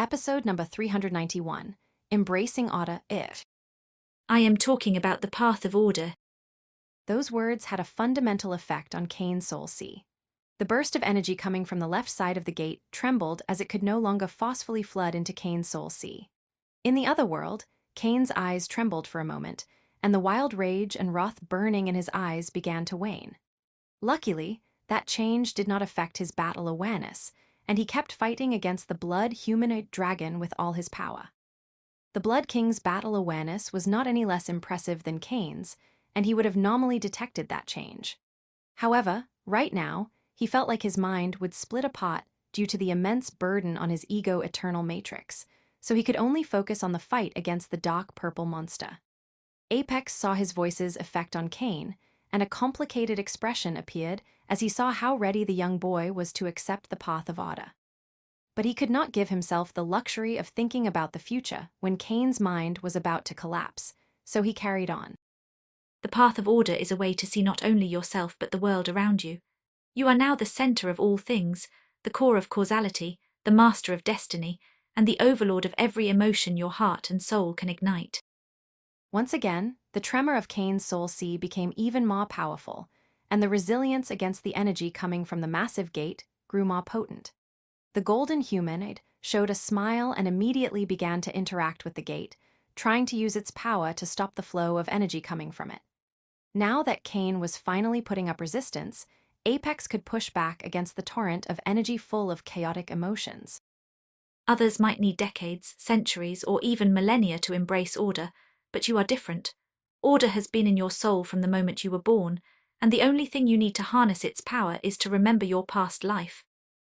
Episode number 391, Embracing Order If. I am talking about the path of order. Those words had a fundamental effect on Kane's soul sea. The burst of energy coming from the left side of the gate trembled as it could no longer forcefully flood into Kane's soul sea. In the other world, Kane's eyes trembled for a moment, and the wild rage and wrath burning in his eyes began to wane. Luckily, that change did not affect his battle awareness, and he kept fighting against the blood humanoid dragon with all his power. The Blood King's battle awareness was not any less impressive than Kane's, and he would have normally detected that change. However, right now, he felt like his mind would split apart due to the immense burden on his ego eternal matrix, so he could only focus on the fight against the dark purple monster. Apex saw his voice's effect on Kane, and a complicated expression appeared as he saw how ready the young boy was to accept the path of order. But he could not give himself the luxury of thinking about the future when Kane's mind was about to collapse, so he carried on. The path of order is a way to see not only yourself but the world around you. You are now the center of all things, the core of causality, the master of destiny, and the overlord of every emotion your heart and soul can ignite. Once again, the tremor of Kane's soul sea became even more powerful, and the resilience against the energy coming from the massive gate grew more potent. The golden humanoid showed a smile and immediately began to interact with the gate, trying to use its power to stop the flow of energy coming from it. Now that Kane was finally putting up resistance, Apex could push back against the torrent of energy full of chaotic emotions. Others might need decades, centuries, or even millennia to embrace order, but you are different. Order has been in your soul from the moment you were born, and the only thing you need to harness its power is to remember your past life.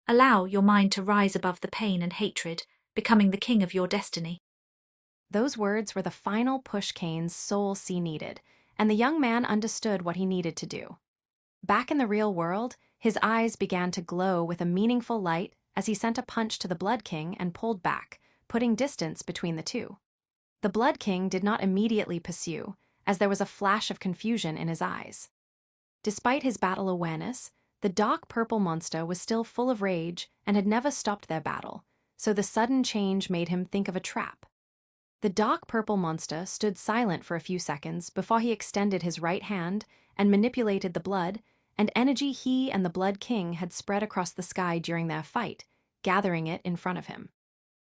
Allow your mind to rise above the pain and hatred, becoming the king of your destiny. Those words were the final push Kane's soul sea needed, and the young man understood what he needed to do. Back in the real world, his eyes began to glow with a meaningful light as he sent a punch to the Blood King and pulled back, putting distance between the two. The Blood King did not immediately pursue, as there was a flash of confusion in his eyes. Despite his battle awareness, the dark purple monster was still full of rage and had never stopped their battle, so the sudden change made him think of a trap. The dark purple monster stood silent for a few seconds before he extended his right hand and manipulated the blood and energy he and the Blood King had spread across the sky during their fight, gathering it in front of him.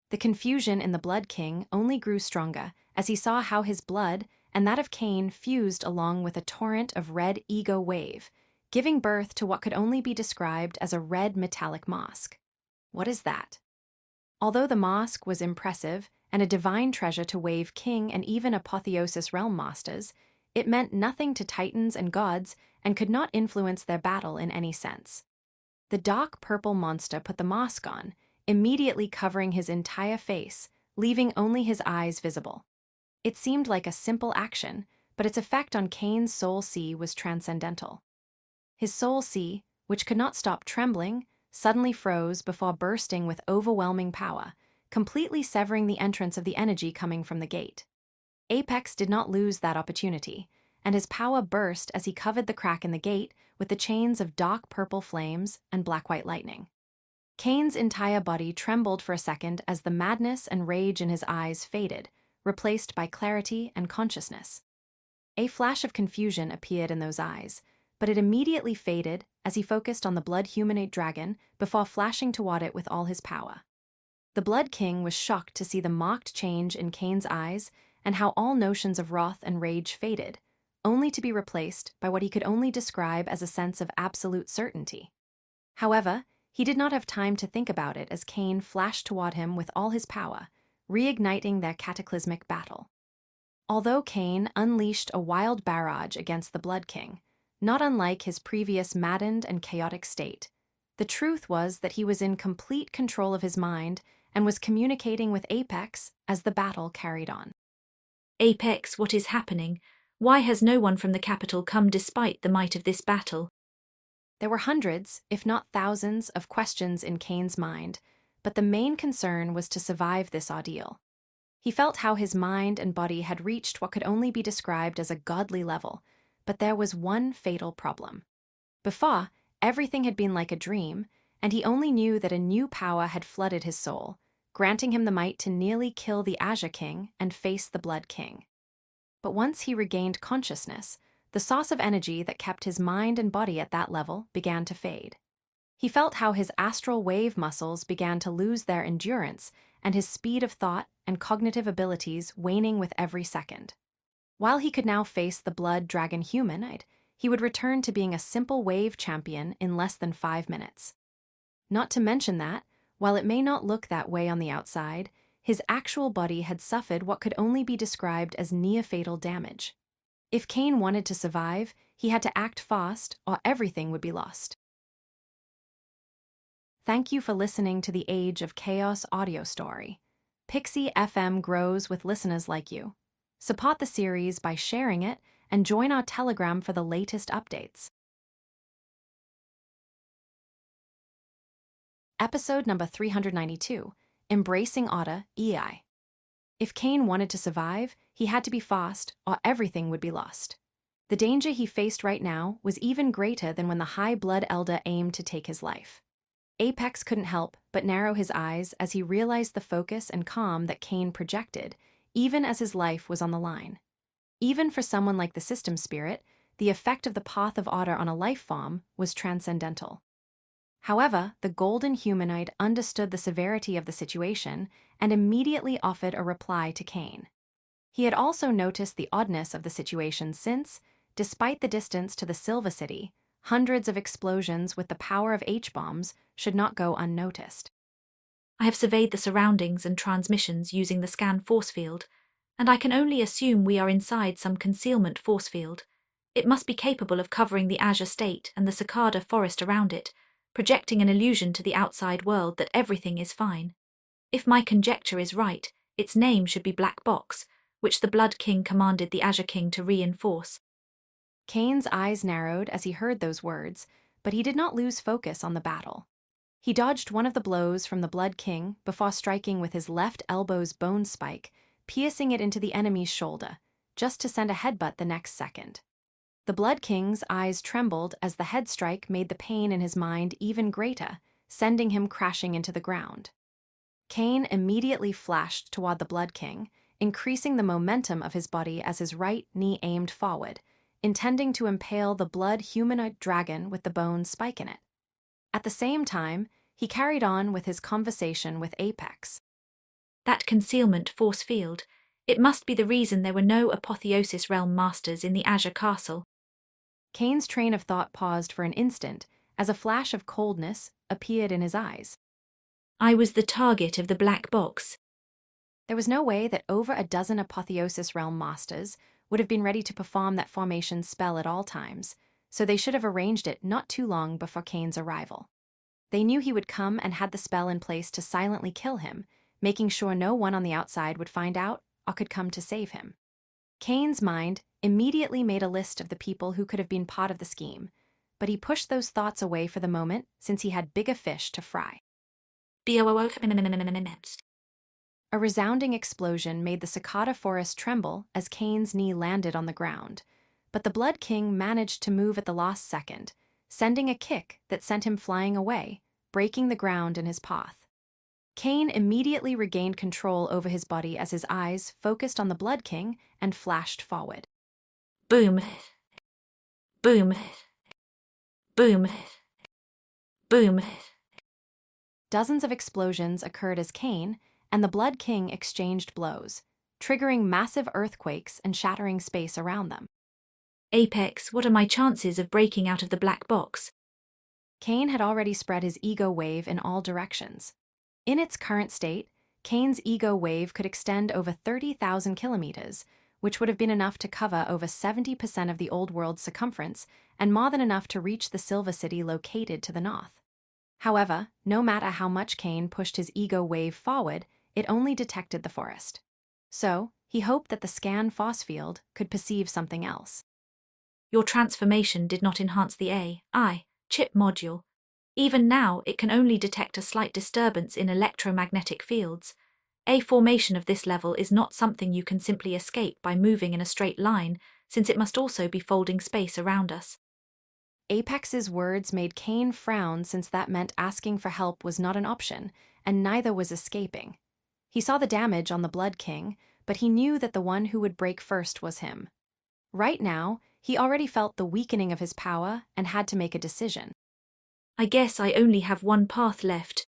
The confusion in the Blood King only grew stronger as he saw how his blood and that of Kane fused along with a torrent of red ego wave, giving birth to what could only be described as a red metallic mask. What is that? Although the mask was impressive and a divine treasure to Wave King and even Apotheosis Realm Masters, it meant nothing to Titans and gods and could not influence their battle in any sense. The dark purple monster put the mask on, immediately covering his entire face, leaving only his eyes visible. It seemed like a simple action, but its effect on Kane's soul sea was transcendental. His soul sea, which could not stop trembling, suddenly froze before bursting with overwhelming power, completely severing the entrance of the energy coming from the gate. Apex did not lose that opportunity, and his power burst as he covered the crack in the gate with the chains of dark purple flames and black-white lightning. Kane's entire body trembled for a second as the madness and rage in his eyes faded, replaced by clarity and consciousness. A flash of confusion appeared in those eyes, but it immediately faded as he focused on the blood humanoid dragon before flashing toward it with all his power. The Blood King was shocked to see the marked change in Kane's eyes and how all notions of wrath and rage faded, only to be replaced by what he could only describe as a sense of absolute certainty. However, he did not have time to think about it as Kane flashed toward him with all his power, reigniting their cataclysmic battle. Although Kane unleashed a wild barrage against the Blood King, not unlike his previous maddened and chaotic state, the truth was that he was in complete control of his mind and was communicating with Apex as the battle carried on. Apex, what is happening? Why has no one from the capital come despite the might of this battle? There were hundreds, if not thousands, of questions in Kane's mind, but the main concern was to survive this ordeal. He felt how his mind and body had reached what could only be described as a godly level, but there was one fatal problem. Before, everything had been like a dream, and he only knew that a new power had flooded his soul, granting him the might to nearly kill the Azure King and face the Blood King. But once he regained consciousness, the source of energy that kept his mind and body at that level began to fade. He felt how his astral wave muscles began to lose their endurance and his speed of thought and cognitive abilities waning with every second. While he could now face the blood dragon humanoid, he would return to being a simple wave champion in less than 5 minutes. Not to mention that, while it may not look that way on the outside, his actual body had suffered what could only be described as near-fatal damage. If Cain wanted to survive, he had to act fast or everything would be lost. Thank you for listening to the Age of Chaos audio story. Pixie FM grows with listeners like you. Support the series by sharing it and join our Telegram for the latest updates. Episode number 392, Embracing Otter, EI. If Cain wanted to survive, he had to be fast or everything would be lost. The danger he faced right now was even greater than when the High Blood Elder aimed to take his life. Apex couldn't help but narrow his eyes as he realized the focus and calm that Cain projected, even as his life was on the line. Even for someone like the System Spirit, the effect of the Path of Otter on a life form was transcendental. However, the golden humanoid understood the severity of the situation and immediately offered a reply to Cain. He had also noticed the oddness of the situation since, despite the distance to the Silver City, hundreds of explosions with the power of H-bombs should not go unnoticed. I have surveyed the surroundings and transmissions using the scan force field, and I can only assume we are inside some concealment force field. It must be capable of covering the Azure State and the cicada forest around it, projecting an illusion to the outside world that everything is fine. If my conjecture is right, its name should be Black Box, which the Blood King commanded the Azure King to reinforce. Cain's eyes narrowed as he heard those words, but he did not lose focus on the battle. He dodged one of the blows from the Blood King before striking with his left elbow's bone spike, piercing it into the enemy's shoulder, just to send a headbutt the next second. The Blood King's eyes trembled as the head strike made the pain in his mind even greater, sending him crashing into the ground. Cain immediately flashed toward the Blood King, increasing the momentum of his body as his right knee aimed forward, intending to impale the blood humanoid dragon with the bone spike in it. At the same time, he carried on with his conversation with Apex. That concealment force field, it must be the reason there were no Apotheosis Realm Masters in the Azure Castle. Cain's train of thought paused for an instant as a flash of coldness appeared in his eyes. I was the target of the Black Box. There was no way that over a dozen Apotheosis Realm Masters would have been ready to perform that formation spell at all times, so they should have arranged it not too long before Cain's arrival. They knew he would come and had the spell in place to silently kill him, making sure no one on the outside would find out or could come to save him. Cain's mind immediately made a list of the people who could have been part of the scheme, but he pushed those thoughts away for the moment since he had bigger fish to fry. A resounding explosion made the cicada forest tremble as Cain's knee landed on the ground, but the Blood King managed to move at the last second, sending a kick that sent him flying away, breaking the ground in his path. Cain immediately regained control over his body as his eyes focused on the Blood King and flashed forward. Boom. Boom. Boom. Boom. Dozens of explosions occurred as Cain and the Blood King exchanged blows, triggering massive earthquakes and shattering space around them. Apex, what are my chances of breaking out of the Black Box? Cain had already spread his ego wave in all directions. In its current state, Cain's ego wave could extend over 30,000 kilometers, which would have been enough to cover over 70% of the Old World's circumference and more than enough to reach the Silver City located to the north. However, no matter how much Cain pushed his ego wave forward, it only detected the forest. So, he hoped that the scan force field could perceive something else. Your transformation did not enhance the AI chip module. Even now, it can only detect a slight disturbance in electromagnetic fields. A formation of this level is not something you can simply escape by moving in a straight line, since it must also be folding space around us. Apex's words made Cain frown since that meant asking for help was not an option, and neither was escaping. He saw the damage on the Blood King, but he knew that the one who would break first was him. Right now, he already felt the weakening of his power and had to make a decision. I guess I only have one path left.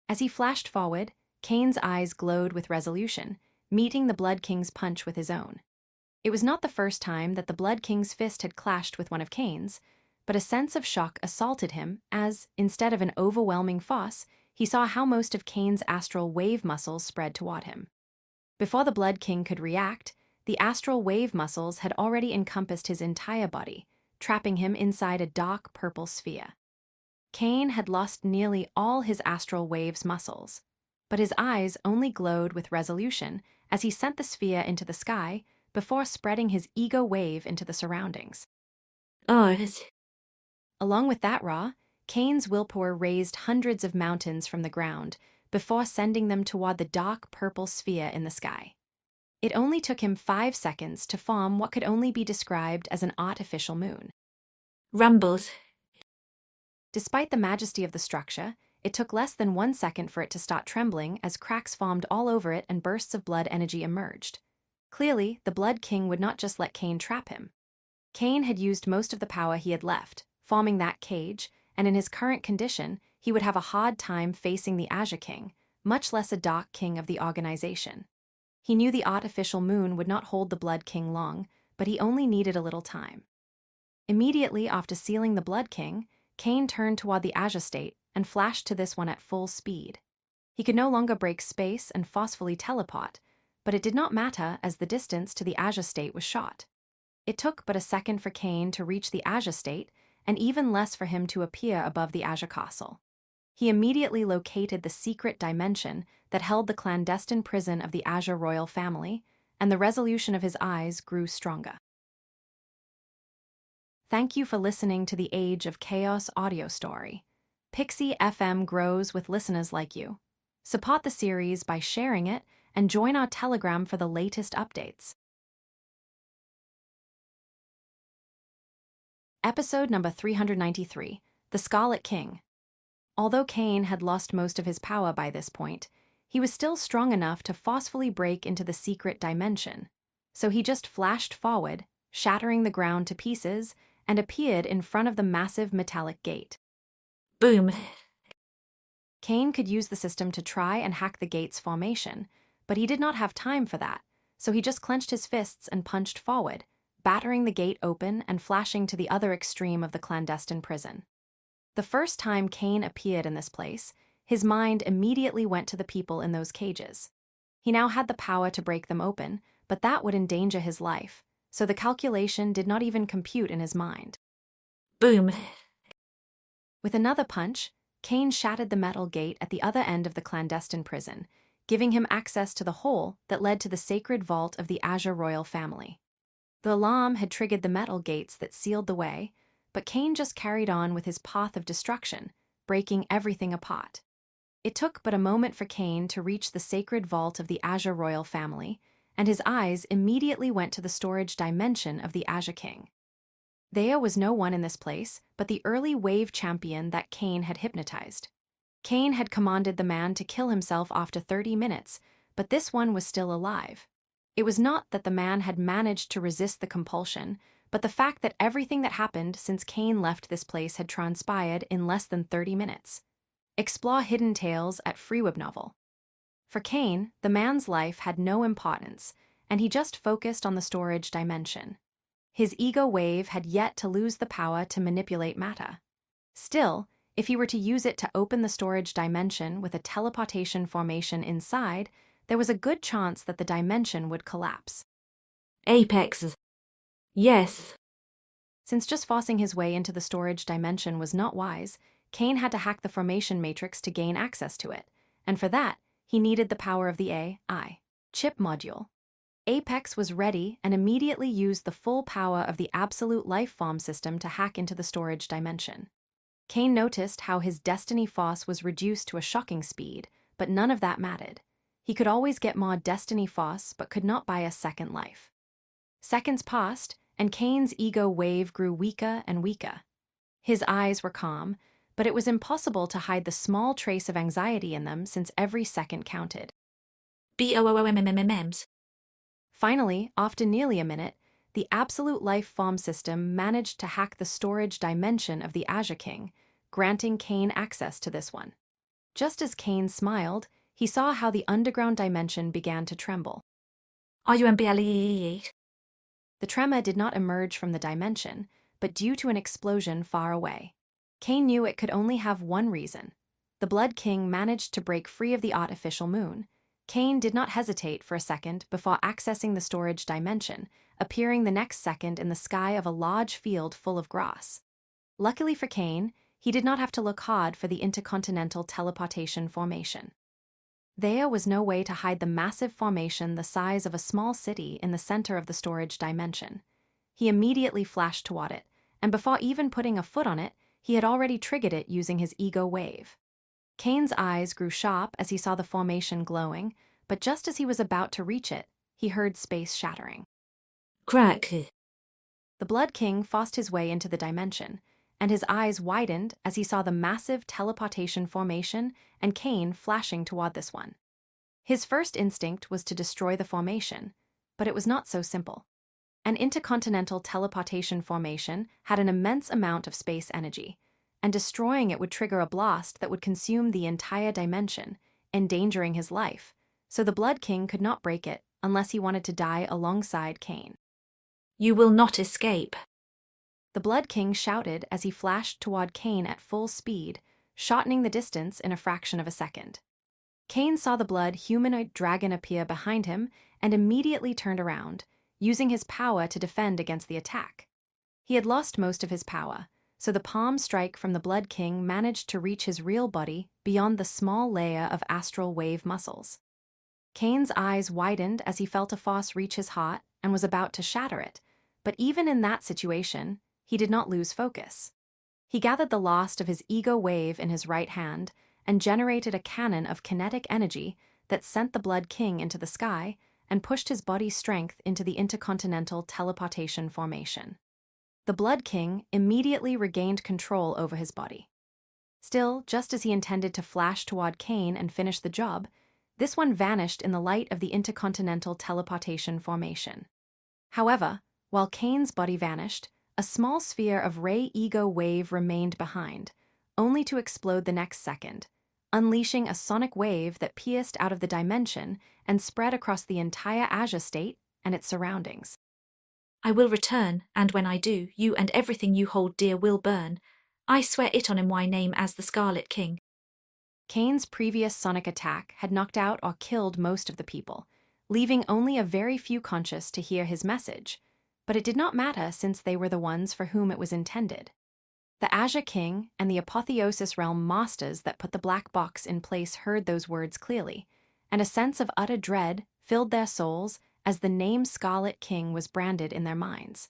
As he flashed forward, Kane's eyes glowed with resolution, meeting the Blood King's punch with his own. It was not the first time that the Blood King's fist had clashed with one of Kane's, but a sense of shock assaulted him as, instead of an overwhelming force, he saw how most of Kane's astral wave muscles spread toward him. Before the Blood King could react, the astral wave muscles had already encompassed his entire body, trapping him inside a dark purple sphere. Kane had lost nearly all his astral wave's muscles, but his eyes only glowed with resolution as he sent the sphere into the sky before spreading his ego wave into the surroundings. Oh, Along with that Ra, Kane's willpower raised hundreds of mountains from the ground before sending them toward the dark purple sphere in the sky. It only took him 5 seconds to form what could only be described as an artificial moon. rumbles. Despite the majesty of the structure, it took less than 1 second for it to start trembling as cracks formed all over it and bursts of blood energy emerged. Clearly, the Blood King would not just let Kane trap him. Kane had used most of the power he had left, forming that cage, and in his current condition, he would have a hard time facing the Azure King, much less a Dark King of the organization. He knew the artificial moon would not hold the Blood King long, but he only needed a little time. Immediately after sealing the Blood King, Kane turned toward the Azure State and flashed to this one at full speed. He could no longer break space and forcefully teleport, but it did not matter as the distance to the Azure State was short. It took but a second for Kane to reach the Azure State, and even less for him to appear above the Azure Castle. He immediately located the secret dimension that held the clandestine prison of the Azure royal family, and the resolution of his eyes grew stronger. Thank you for listening to the Age of Chaos audio story. Pixie FM grows with listeners like you. Support the series by sharing it and join our Telegram for the latest updates. Episode number 393, The Scarlet King. Although Kane had lost most of his power by this point, he was still strong enough to forcefully break into the secret dimension. So he just flashed forward, shattering the ground to pieces, and appeared in front of the massive metallic gate. Boom. Kane could use the system to try and hack the gate's formation, but he did not have time for that, so he just clenched his fists and punched forward, battering the gate open and flashing to the other extreme of the clandestine prison. The first time Kane appeared in this place, his mind immediately went to the people in those cages. He now had the power to break them open, but that would endanger his life, so the calculation did not even compute in his mind. Boom. With another punch, Kane shattered the metal gate at the other end of the clandestine prison, giving him access to the hole that led to the sacred vault of the Azure royal family. The alarm had triggered the metal gates that sealed the way, but Kane just carried on with his path of destruction, breaking everything apart. It took but a moment for Kane to reach the sacred vault of the Azure royal family, and his eyes immediately went to the storage dimension of the Azure King. There was no one in this place but the early wave champion that Kane had hypnotized. Kane had commanded the man to kill himself after 30 minutes, but this one was still alive. It was not that the man had managed to resist the compulsion, but the fact that everything that happened since Kane left this place had transpired in less than 30 minutes. Explore hidden tales at Freeweb Novel. For Kane, the man's life had no importance, and he just focused on the storage dimension. His ego wave had yet to lose the power to manipulate matter. Still, if he were to use it to open the storage dimension with a teleportation formation inside, there was a good chance that the dimension would collapse. Apex. Yes. Since just forcing his way into the storage dimension was not wise, Kane had to hack the formation matrix to gain access to it, and for that, he needed the power of the AI chip module. Apex was ready and immediately used the full power of the absolute life form system to hack into the storage dimension. Kane noticed how his destiny force was reduced to a shocking speed, but none of that mattered. He could always get more destiny force, but could not buy a second life. Seconds passed, and Kane's ego wave grew weaker and weaker. His eyes were calm, but it was impossible to hide the small trace of anxiety in them since every second counted. BOOMMMMs. Finally, after nearly a minute, the Absolute Life farm system managed to hack the storage dimension of the Azure King, granting Cain access to this one. Just as Cain smiled, he saw how the underground dimension began to tremble. RUMBLEE. The tremor did not emerge from the dimension, but due to an explosion far away. Cain knew it could only have one reason. The Blood King managed to break free of the artificial moon. Cain did not hesitate for a second before accessing the storage dimension, appearing the next second in the sky of a large field full of grass. Luckily for Cain, he did not have to look hard for the intercontinental teleportation formation. There was no way to hide the massive formation the size of a small city in the center of the storage dimension. He immediately flashed toward it, and before even putting a foot on it, he had already triggered it using his ego wave. Cain's eyes grew sharp as he saw the formation glowing, but just as he was about to reach it, he heard space shattering. Crack. The Blood King forced his way into the dimension, and his eyes widened as he saw the massive teleportation formation and Cain flashing toward this one. His first instinct was to destroy the formation, but it was not so simple. An intercontinental teleportation formation had an immense amount of space energy, and destroying it would trigger a blast that would consume the entire dimension, endangering his life, so the Blood King could not break it unless he wanted to die alongside Cain. You will not escape. The Blood King shouted as he flashed toward Cain at full speed, shortening the distance in a fraction of a second. Cain saw the blood humanoid dragon appear behind him and immediately turned around, using his power to defend against the attack. He had lost most of his power, so the palm strike from the Blood King managed to reach his real body beyond the small layer of astral wave muscles. Cain's eyes widened as he felt a force reach his heart and was about to shatter it, but even in that situation, he did not lose focus. He gathered the last of his ego wave in his right hand and generated a cannon of kinetic energy that sent the Blood King into the sky and pushed his body's strength into the intercontinental teleportation formation. The Blood King immediately regained control over his body. Still, just as he intended to flash toward Cain and finish the job, this one vanished in the light of the intercontinental teleportation formation. However, while Cain's body vanished, a small sphere of ray ego wave remained behind, only to explode the next second, unleashing a sonic wave that pierced out of the dimension and spread across the entire Azure state and its surroundings. I will return, and when I do, you and everything you hold dear will burn. I swear it on my name as the Scarlet King. Cain's previous sonic attack had knocked out or killed most of the people, leaving only a very few conscious to hear his message, but it did not matter since they were the ones for whom it was intended. The Azure King and the Apotheosis Realm masters that put the black box in place heard those words clearly, and a sense of utter dread filled their souls as the name Scarlet King was branded in their minds.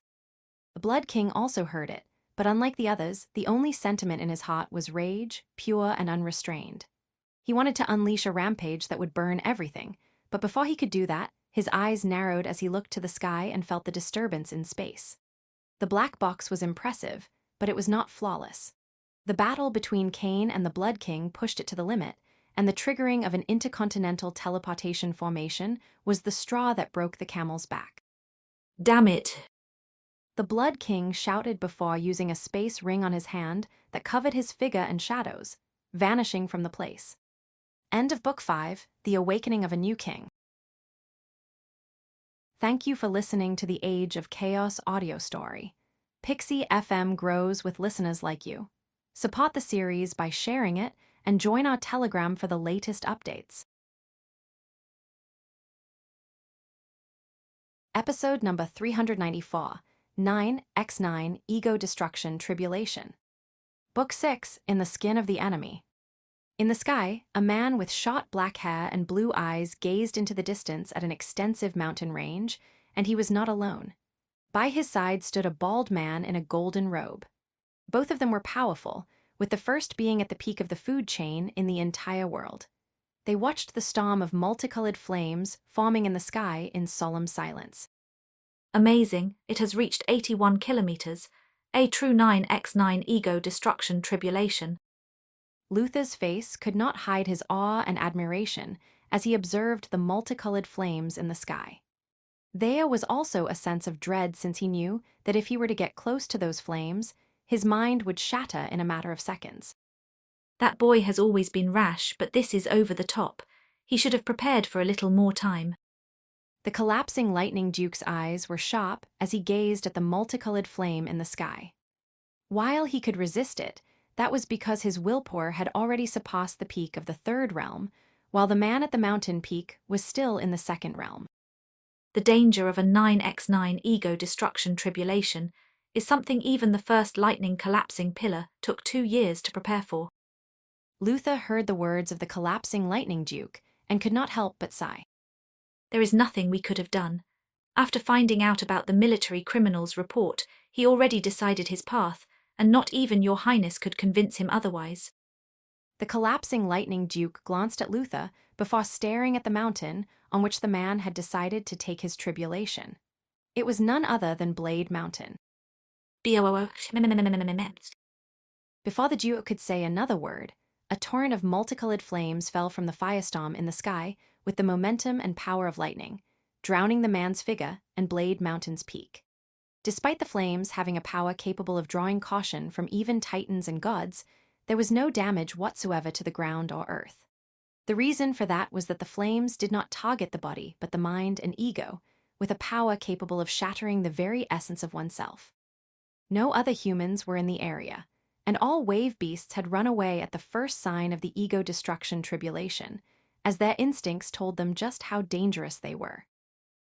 The Blood King also heard it, but unlike the others, the only sentiment in his heart was rage, pure and unrestrained. He wanted to unleash a rampage that would burn everything, but before he could do that, his eyes narrowed as he looked to the sky and felt the disturbance in space. The black box was impressive, but it was not flawless. The battle between Cain and the Blood King pushed it to the limit, and the triggering of an intercontinental teleportation formation was the straw that broke the camel's back. Damn it. The Blood King shouted before using a space ring on his hand that covered his figure and shadows, vanishing from the place. End of Book 5, The Awakening of a New King. Thank you for listening to the Age of Chaos audio story. Pixie FM grows with listeners like you. Support the series by sharing it and join our Telegram for the latest updates. Episode number 394, 9x9 Ego Destruction Tribulation. Book 6, In the Skin of the Enemy. In the sky, a man with short black hair and blue eyes gazed into the distance at an extensive mountain range, and he was not alone. By his side stood a bald man in a golden robe. Both of them were powerful, with the first being at the peak of the food chain in the entire world. They watched the storm of multicolored flames forming in the sky in solemn silence. Amazing, it has reached 81 kilometers. A true 9x9 ego destruction tribulation. Luther's face could not hide his awe and admiration as he observed the multicolored flames in the sky. There was also a sense of dread since he knew that if he were to get close to those flames, his mind would shatter in a matter of seconds. That boy has always been rash, but this is over the top. He should have prepared for a little more time. The collapsing lightning duke's eyes were sharp as he gazed at the multicolored flame in the sky. While he could resist it, that was because his willpower had already surpassed the peak of the third realm, while the man at the mountain peak was still in the second realm. The danger of a 9x9 ego destruction tribulation is something even the first lightning collapsing pillar took 2 years to prepare for. Luther heard the words of the collapsing lightning duke and could not help but sigh. There is nothing we could have done. After finding out about the military criminal's report, he already decided his path, and not even your highness could convince him otherwise. The collapsing lightning duke glanced at Luther before staring at the mountain on which the man had decided to take his tribulation. It was none other than Blade Mountain. Before the duke could say another word, a torrent of multicolored flames fell from the firestorm in the sky with the momentum and power of lightning, drowning the man's figure and Blade Mountain's peak. Despite the flames having a power capable of drawing caution from even titans and gods, there was no damage whatsoever to the ground or earth. The reason for that was that the flames did not target the body but the mind and ego, with a power capable of shattering the very essence of oneself. No other humans were in the area, and all wave beasts had run away at the first sign of the ego destruction tribulation, as their instincts told them just how dangerous they were.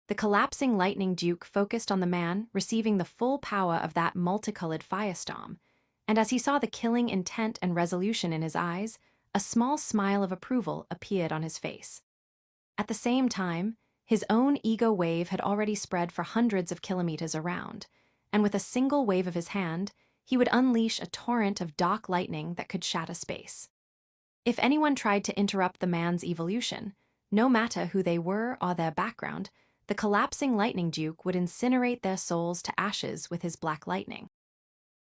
The collapsing lightning duke focused on the man receiving the full power of that multicolored firestorm, and as he saw the killing intent and resolution in his eyes, a small smile of approval appeared on his face. At the same time, his own ego wave had already spread for hundreds of kilometers around, and with a single wave of his hand, he would unleash a torrent of dark lightning that could shatter space. If anyone tried to interrupt the man's evolution, no matter who they were or their background, the collapsing lightning duke would incinerate their souls to ashes with his black lightning.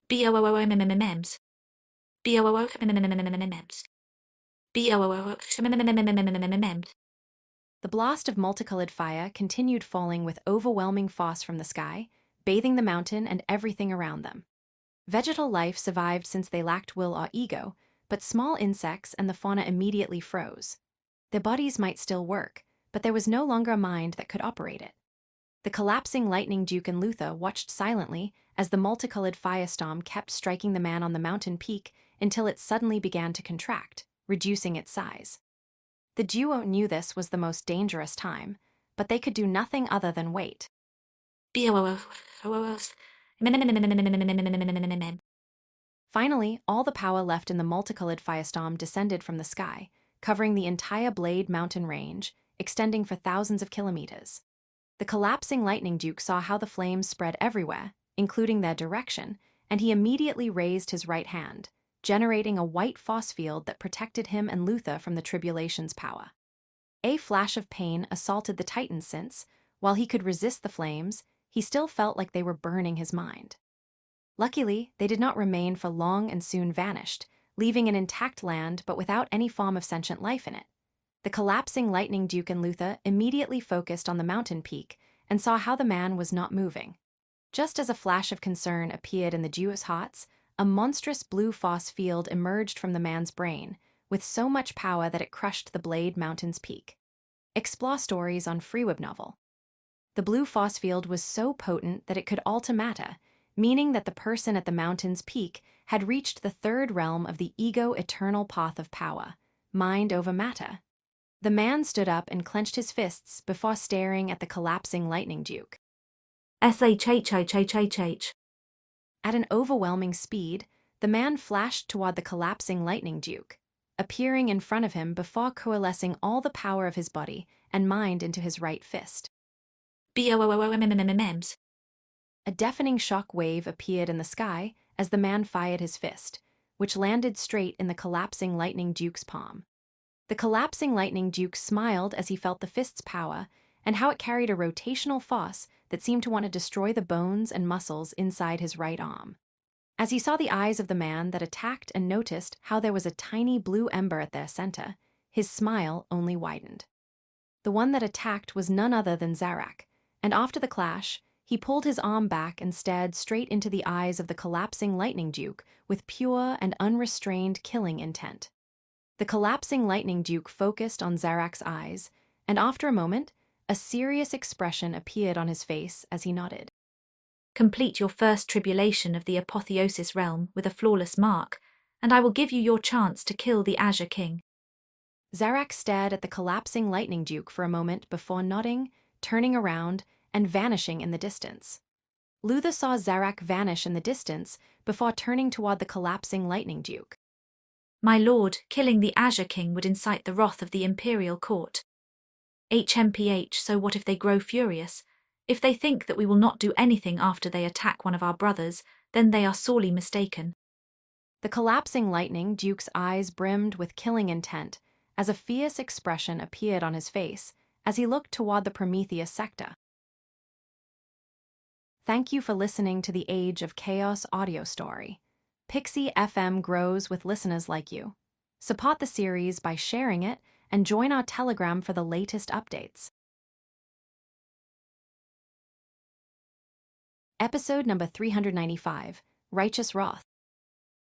BOOMMMs. The blast of multicolored fire continued falling with overwhelming force from the sky, bathing the mountain and everything around them. Vegetal life survived since they lacked will or ego, but small insects and the fauna immediately froze. Their bodies might still work, but there was no longer a mind that could operate it. The collapsing lightning duke and Luther watched silently as the multicolored firestorm kept striking the man on the mountain peak until it suddenly began to contract, reducing its size. The duo knew this was the most dangerous time, but they could do nothing other than wait. Finally, all the power left in the multicolored firestorm descended from the sky, covering the entire Blade Mountain range, extending for thousands of kilometers. The collapsing lightning duke saw how the flames spread everywhere, including their direction, and he immediately raised his right hand, generating a white force field that protected him and Luther from the tribulation's power. A flash of pain assaulted the Titan since, while he could resist the flames, he still felt like they were burning his mind. Luckily, they did not remain for long and soon vanished, leaving an intact land but without any form of sentient life in it. The collapsing lightning duke and Luther immediately focused on the mountain peak and saw how the man was not moving. Just as a flash of concern appeared in the duo's hearts, a monstrous blue force field emerged from the man's brain, with so much power that it crushed the Blade Mountain's peak. Explore stories on Freeweb Novel. The blue force field was so potent that it could alter matter, meaning that the person at the mountain's peak had reached the third realm of the ego eternal path of power, mind over matter. The man stood up and clenched his fists before staring at the collapsing lightning duke. SHHHHHH. At an overwhelming speed, the man flashed toward the collapsing lightning duke, appearing in front of him before coalescing all the power of his body and mind into his right fist. BOOMMMs. A deafening shock wave appeared in the sky as the man fired his fist, which landed straight in the collapsing lightning duke's palm. The collapsing lightning duke smiled as he felt the fist's power and how it carried a rotational force that seemed to want to destroy the bones and muscles inside his right arm. As he saw the eyes of the man that attacked and noticed how there was a tiny blue ember at their center, his smile only widened. The one that attacked was none other than Zarak, and after the clash, he pulled his arm back and stared straight into the eyes of the collapsing Lightning Duke with pure and unrestrained killing intent. The collapsing Lightning Duke focused on Zarak's eyes, and after a moment, a serious expression appeared on his face as he nodded. Complete your first tribulation of the Apotheosis realm with a flawless mark, and I will give you your chance to kill the Azure King. Zarak stared at the collapsing Lightning Duke for a moment before nodding, turning around, and vanishing in the distance. Luther saw Zarak vanish in the distance before turning toward the collapsing Lightning Duke. My lord, killing the Azure King would incite the wrath of the Imperial Court. HMPH, so what if they grow furious? If they think that we will not do anything after they attack one of our brothers, then they are sorely mistaken. The collapsing Lightning Duke's eyes brimmed with killing intent as a fierce expression appeared on his face as he looked toward the Prometheus sector. Thank you for listening to the Age of Chaos audio story. Pixie FM grows with listeners like you. Support the series by sharing it and join our Telegram for the latest updates. Episode number 395, Righteous Wrath.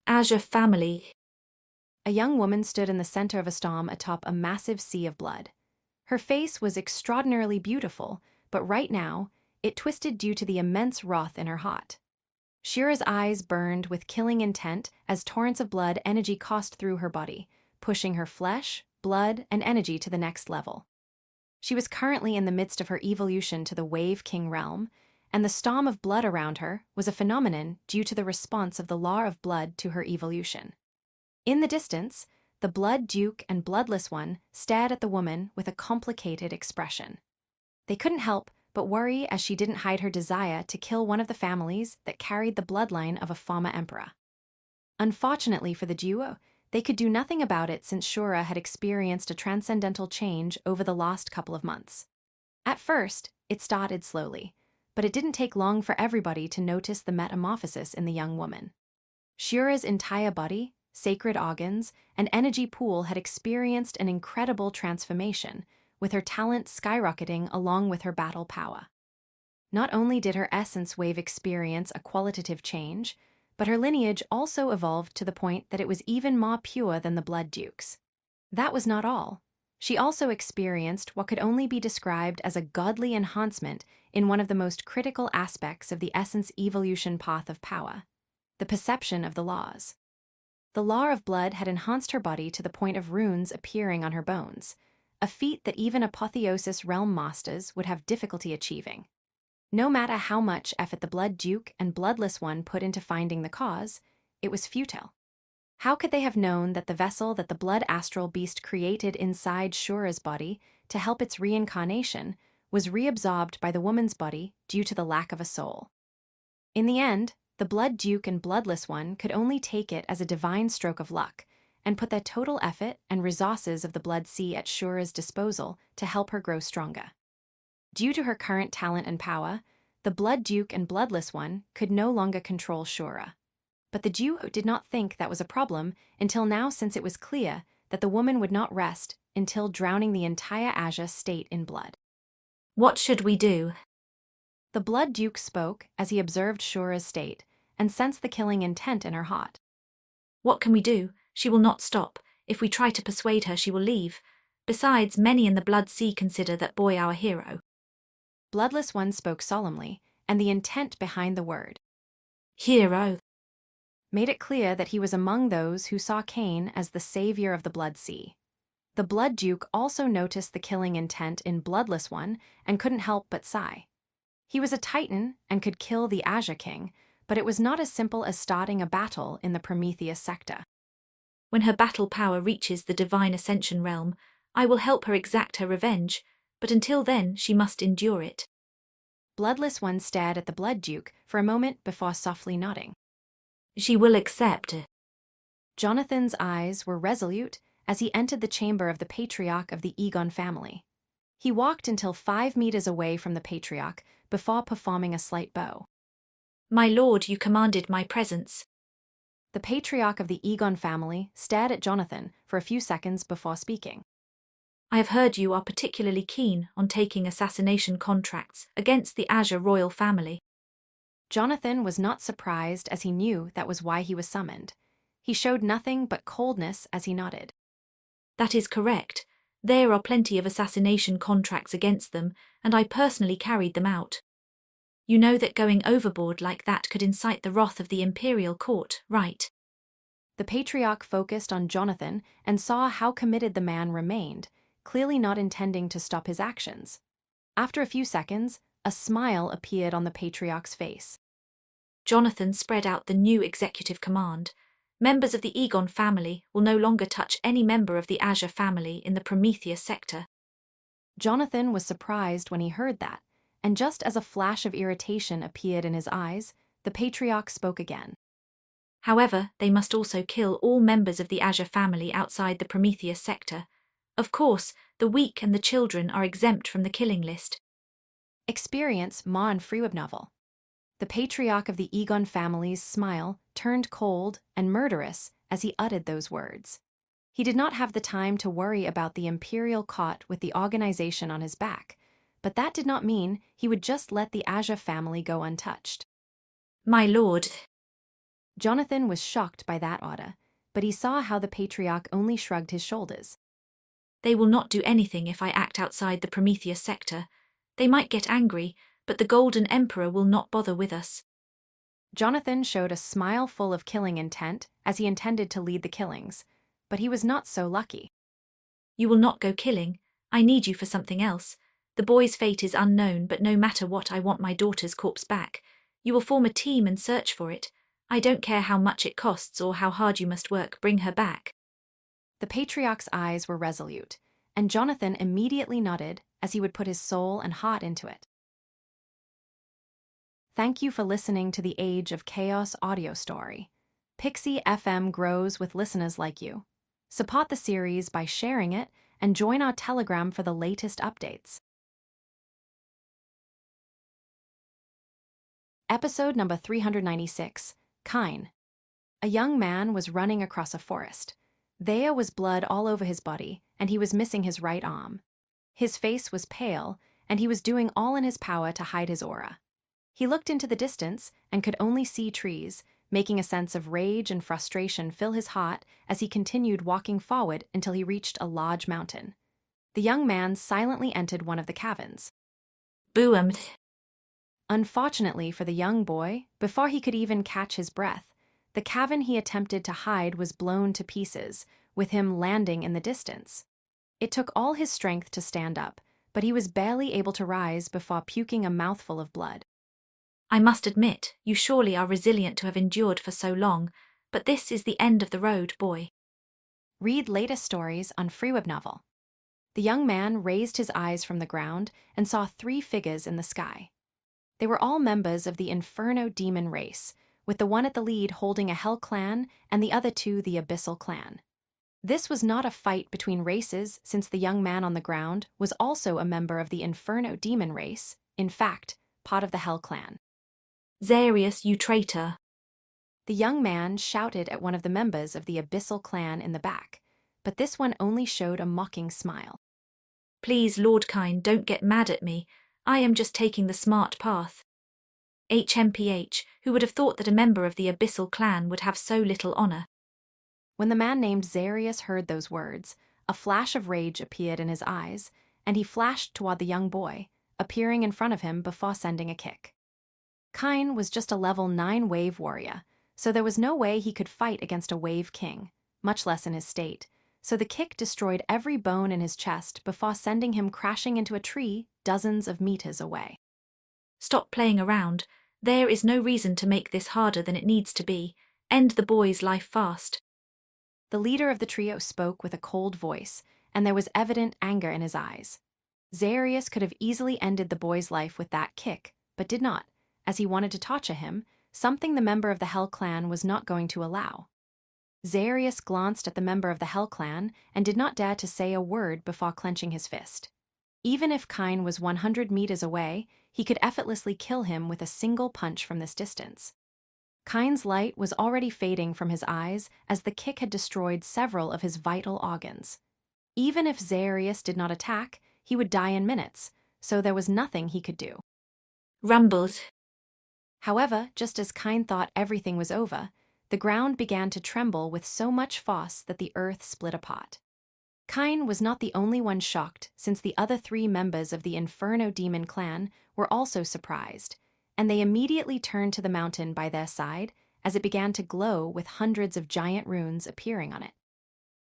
Azure family. A young woman stood in the center of a storm atop a massive sea of blood. Her face was extraordinarily beautiful, but right now, it twisted due to the immense wrath in her heart. Shira's eyes burned with killing intent as torrents of blood energy coursed through her body, pushing her flesh, blood, and energy to the next level. She was currently in the midst of her evolution to the Wave King realm, and the storm of blood around her was a phenomenon due to the response of the law of blood to her evolution. In the distance, the Blood Duke and Bloodless One stared at the woman with a complicated expression. They couldn't help but worry as she didn't hide her desire to kill one of the families that carried the bloodline of a former emperor. Unfortunately for the duo, they could do nothing about it since Shura had experienced a transcendental change over the last couple of months. At first, it started slowly, but it didn't take long for everybody to notice the metamorphosis in the young woman. Shura's entire body, sacred organs, and energy pool had experienced an incredible transformation, with her talent skyrocketing along with her battle power. Not only did her essence wave experience a qualitative change, but her lineage also evolved to the point that it was even more pure than the Blood Duke's. That was not all. She also experienced what could only be described as a godly enhancement in one of the most critical aspects of the essence evolution path of power, the perception of the laws. The law of blood had enhanced her body to the point of runes appearing on her bones, a feat that even Apotheosis realm masters would have difficulty achieving. No matter how much effort the Blood Duke and Bloodless One put into finding the cause, it was futile. How could they have known that the vessel that the blood astral beast created inside Shura's body to help its reincarnation was reabsorbed by the woman's body due to the lack of a soul? In the end, the Blood Duke and Bloodless One could only take it as a divine stroke of luck and put their total effort and resources of the Blood Sea at Shura's disposal to help her grow stronger. Due to her current talent and power, the Blood Duke and Bloodless One could no longer control Shura. But the duo did not think that was a problem until now, since it was clear that the woman would not rest until drowning the entire Azure state in blood. What should we do? The Blood Duke spoke as he observed Shura's state and sensed the killing intent in her heart. What can we do? She will not stop. If we try to persuade her, she will leave. Besides, many in the Blood Sea consider that boy our hero. Bloodless One spoke solemnly, and the intent behind the word Hero made it clear that he was among those who saw Cain as the savior of the Blood Sea. The Blood Duke also noticed the killing intent in Bloodless One and couldn't help but sigh. He was a Titan and could kill the Azure King, but it was not as simple as starting a battle in the Prometheus sector. When her battle power reaches the Divine Ascension realm, I will help her exact her revenge, but until then she must endure it. Bloodless One stared at the Blood Duke for a moment before softly nodding. She will accept. Jonathan's eyes were resolute as he entered the chamber of the Patriarch of the Egon family. He walked until 5 meters away from the Patriarch before performing a slight bow. My lord, you commanded my presence. The Patriarch of the Egon family stared at Jonathan for a few seconds before speaking. I have heard you are particularly keen on taking assassination contracts against the Azure royal family. Jonathan was not surprised, as he knew that was why he was summoned. He showed nothing but coldness as he nodded. That is correct. There are plenty of assassination contracts against them, and I personally carried them out. You know that going overboard like that could incite the wrath of the imperial court, right? The patriarch focused on Jonathan and saw how committed the man remained, clearly not intending to stop his actions. After a few seconds, a smile appeared on the patriarch's face. Jonathan spread out the new executive command. Members of the Egon family will no longer touch any member of the Azure family in the Prometheus sector. Jonathan was surprised when he heard that, and just as a flash of irritation appeared in his eyes, the patriarch spoke again. However, they must also kill all members of the Azure family outside the Prometheus sector. Of course, the weak and the children are exempt from the killing list. Experience Ma and Freeweb. The patriarch of the Egon family's smile turned cold and murderous as he uttered those words. He did not have the time to worry about the imperial cot with the organization on his back, but that did not mean he would just let the Azure family go untouched. My lord. Jonathan was shocked by that order, but he saw how the patriarch only shrugged his shoulders. They will not do anything if I act outside the Prometheus sector. They might get angry, but the Golden Emperor will not bother with us. Jonathan showed a smile full of killing intent as he intended to lead the killings, but he was not so lucky. You will not go killing. I need you for something else. The boy's fate is unknown, but no matter what, I want my daughter's corpse back. You will form a team and search for it. I don't care how much it costs or how hard you must work, bring her back. The patriarch's eyes were resolute, and Jonathan immediately nodded as he would put his soul and heart into it. Thank you for listening to the Age of Chaos audio story. Pixie FM grows with listeners like you. Support the series by sharing it and join our Telegram for the latest updates. Episode number 396, Kine. A young man was running across a forest. There was blood all over his body, and he was missing his right arm. His face was pale, and he was doing all in his power to hide his aura. He looked into the distance and could only see trees, making a sense of rage and frustration fill his heart as he continued walking forward until he reached a large mountain. The young man silently entered one of the caverns. Boom. Unfortunately for the young boy, before he could even catch his breath, the cavern he attempted to hide was blown to pieces, with him landing in the distance. It took all his strength to stand up, but he was barely able to rise before puking a mouthful of blood. I must admit, you surely are resilient to have endured for so long, but this is the end of the road, boy. Read latest stories on Freeweb. The young man raised his eyes from the ground and saw 3 figures in the sky. They were all members of the Inferno demon race, with the one at the lead holding a Hell clan and the other 2 the Abyssal clan. This was not a fight between races, since the young man on the ground was also a member of the Inferno demon race, in fact, part of the Hell clan. Xarius, you traitor. The young man shouted at one of the members of the Abyssal clan in the back, but this one only showed a mocking smile. Please, Lord Kine, don't get mad at me. I am just taking the smart path. HMPH, who would have thought that a member of the Abyssal clan would have so little honor? When the man named Xarius heard those words, a flash of rage appeared in his eyes, and he flashed toward the young boy, appearing in front of him before sending a kick. Kine was just a level 9 wave warrior, so there was no way he could fight against a wave king, much less in his state, so the kick destroyed every bone in his chest before sending him crashing into a tree dozens of meters away. Stop playing around. There is no reason to make this harder than it needs to be. End the boy's life fast. The leader of the trio spoke with a cold voice, and there was evident anger in his eyes. Xarius could have easily ended the boy's life with that kick, but did not, as he wanted to torture him, something the member of the Hell clan was not going to allow. Xarius glanced at the member of the Hell clan and did not dare to say a word before clenching his fist. Even if Kine was 100 meters away, he could effortlessly kill him with a single punch from this distance. Kine's light was already fading from his eyes as the kick had destroyed several of his vital organs. Even if Zaarius did not attack, he would die in minutes, so there was nothing he could do. Rumbled. However, just as Kain thought everything was over, the ground began to tremble with so much force that the earth split apart. Kain was not the only one shocked, since the other 3 members of the Inferno Demon clan were also surprised, and they immediately turned to the mountain by their side as it began to glow with hundreds of giant runes appearing on it.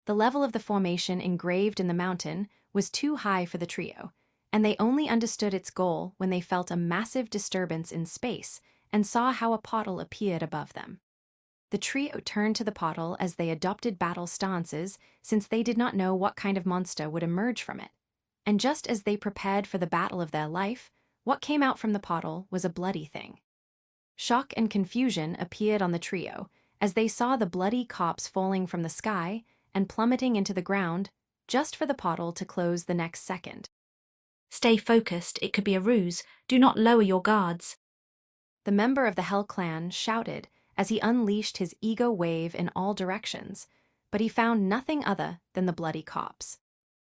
The level of the formation engraved in the mountain was too high for the trio, and they only understood its goal when they felt a massive disturbance in space and saw how a portal appeared above them. The trio turned to the portal as they adopted battle stances, since they did not know what kind of monster would emerge from it. And just as they prepared for the battle of their life, what came out from the portal was a bloody thing. Shock and confusion appeared on the trio as they saw the bloody corpse falling from the sky and plummeting into the ground just for the portal to close the next second. Stay focused, it could be a ruse. Do not lower your guards. The member of the Hell Clan shouted as he unleashed his ego wave in all directions, but he found nothing other than the bloody corpse.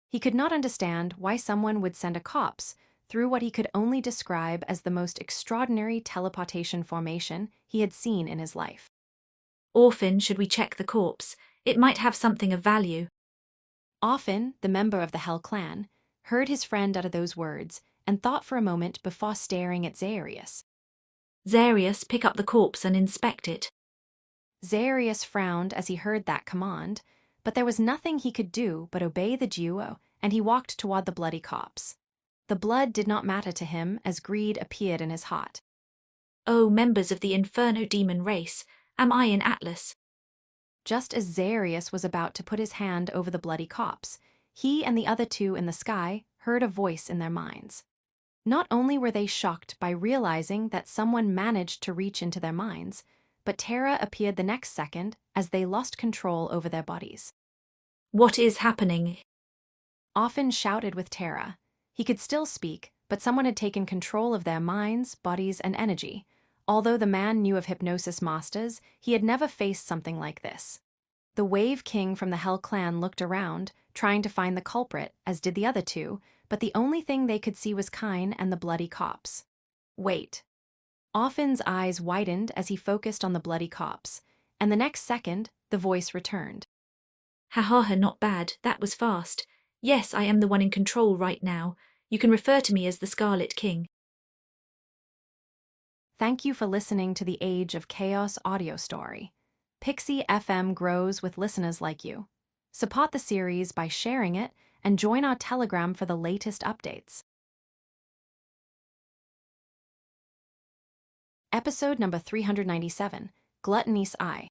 He could not understand why someone would send a corpse through what he could only describe as the most extraordinary teleportation formation he had seen in his life. Orphan, should we check the corpse? It might have something of value. Often, the member of the Hell Clan heard his friend utter those words and thought for a moment before staring at Zaarius. Zaarius, pick up the corpse and inspect it. Zaarius frowned as he heard that command, but there was nothing he could do but obey the duo, and he walked toward the bloody corpse. The blood did not matter to him as greed appeared in his heart. Oh, members of the Inferno Demon race, am I in Atlas? Just as Zaarius was about to put his hand over the bloody corpse, he and the other 2 in the sky heard a voice in their minds. Not only were they shocked by realizing that someone managed to reach into their minds, but terror appeared the next second as they lost control over their bodies. What is happening? Often shouted with terror. He could still speak, but someone had taken control of their minds, bodies, and energy. Although the man knew of hypnosis masters, he had never faced something like this. The Wave King from the Hell Clan looked around, trying to find the culprit, as did the other 2, but the only thing they could see was Kain and the bloody corpse. Wait. Offin's eyes widened as he focused on the bloody corpse, and the next second, the voice returned. Ha, not bad. That was fast. Yes, I am the one in control right now. You can refer to me as the Scarlet King. Thank you for listening to the Age of Chaos audio story. Pixie FM grows with listeners like you. Support the series by sharing it and join our Telegram for the latest updates. Episode number 397, Gluttony's Eye.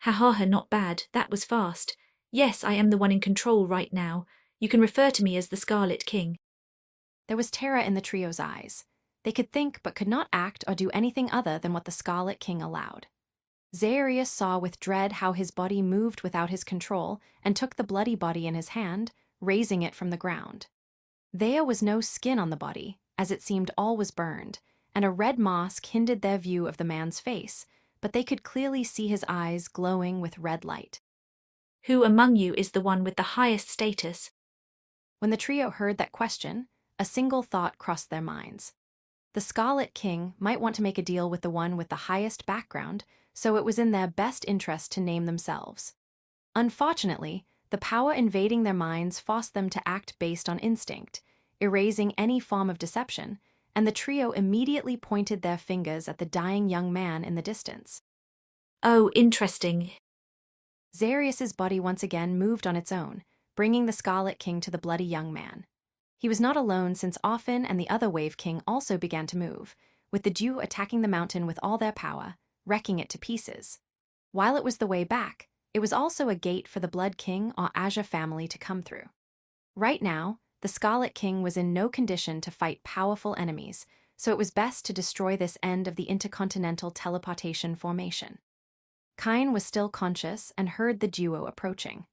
Ha, not bad. That was fast. Yes, I am the one in control right now. You can refer to me as the Scarlet King. There was terror in the trio's eyes. They could think but could not act or do anything other than what the Scarlet King allowed. Zaarius saw with dread how his body moved without his control and took the bloody body in his hand, raising it from the ground. There was no skin on the body, as it seemed all was burned, and a red mask hindered their view of the man's face, but they could clearly see his eyes glowing with red light. Who among you is the one with the highest status? When the trio heard that question, a single thought crossed their minds. The Scarlet King might want to make a deal with the one with the highest background, so it was in their best interest to name themselves. Unfortunately, the power invading their minds forced them to act based on instinct, erasing any form of deception, and the trio immediately pointed their fingers at the dying young man in the distance. Oh, interesting. Zaarius's body once again moved on its own, bringing the Scarlet King to the bloody young man. He was not alone, since Offin and the other Wave King also began to move, with the Dew attacking the mountain with all their power, wrecking it to pieces. While it was the way back, it was also a gate for the Blood King or Aja family to come through. Right now, the Scarlet King was in no condition to fight powerful enemies, so it was best to destroy this end of the intercontinental teleportation formation. Kain was still conscious and heard the duo approaching.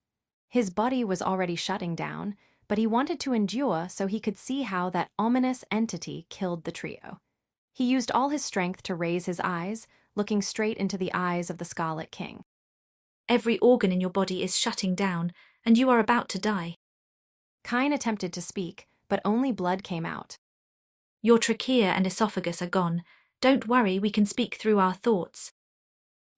His body was already shutting down, but he wanted to endure so he could see how that ominous entity killed the trio. He used all his strength to raise his eyes, looking straight into the eyes of the Scarlet King. Every organ in your body is shutting down, and you are about to die. Kine attempted to speak, but only blood came out. Your trachea and esophagus are gone. Don't worry, we can speak through our thoughts.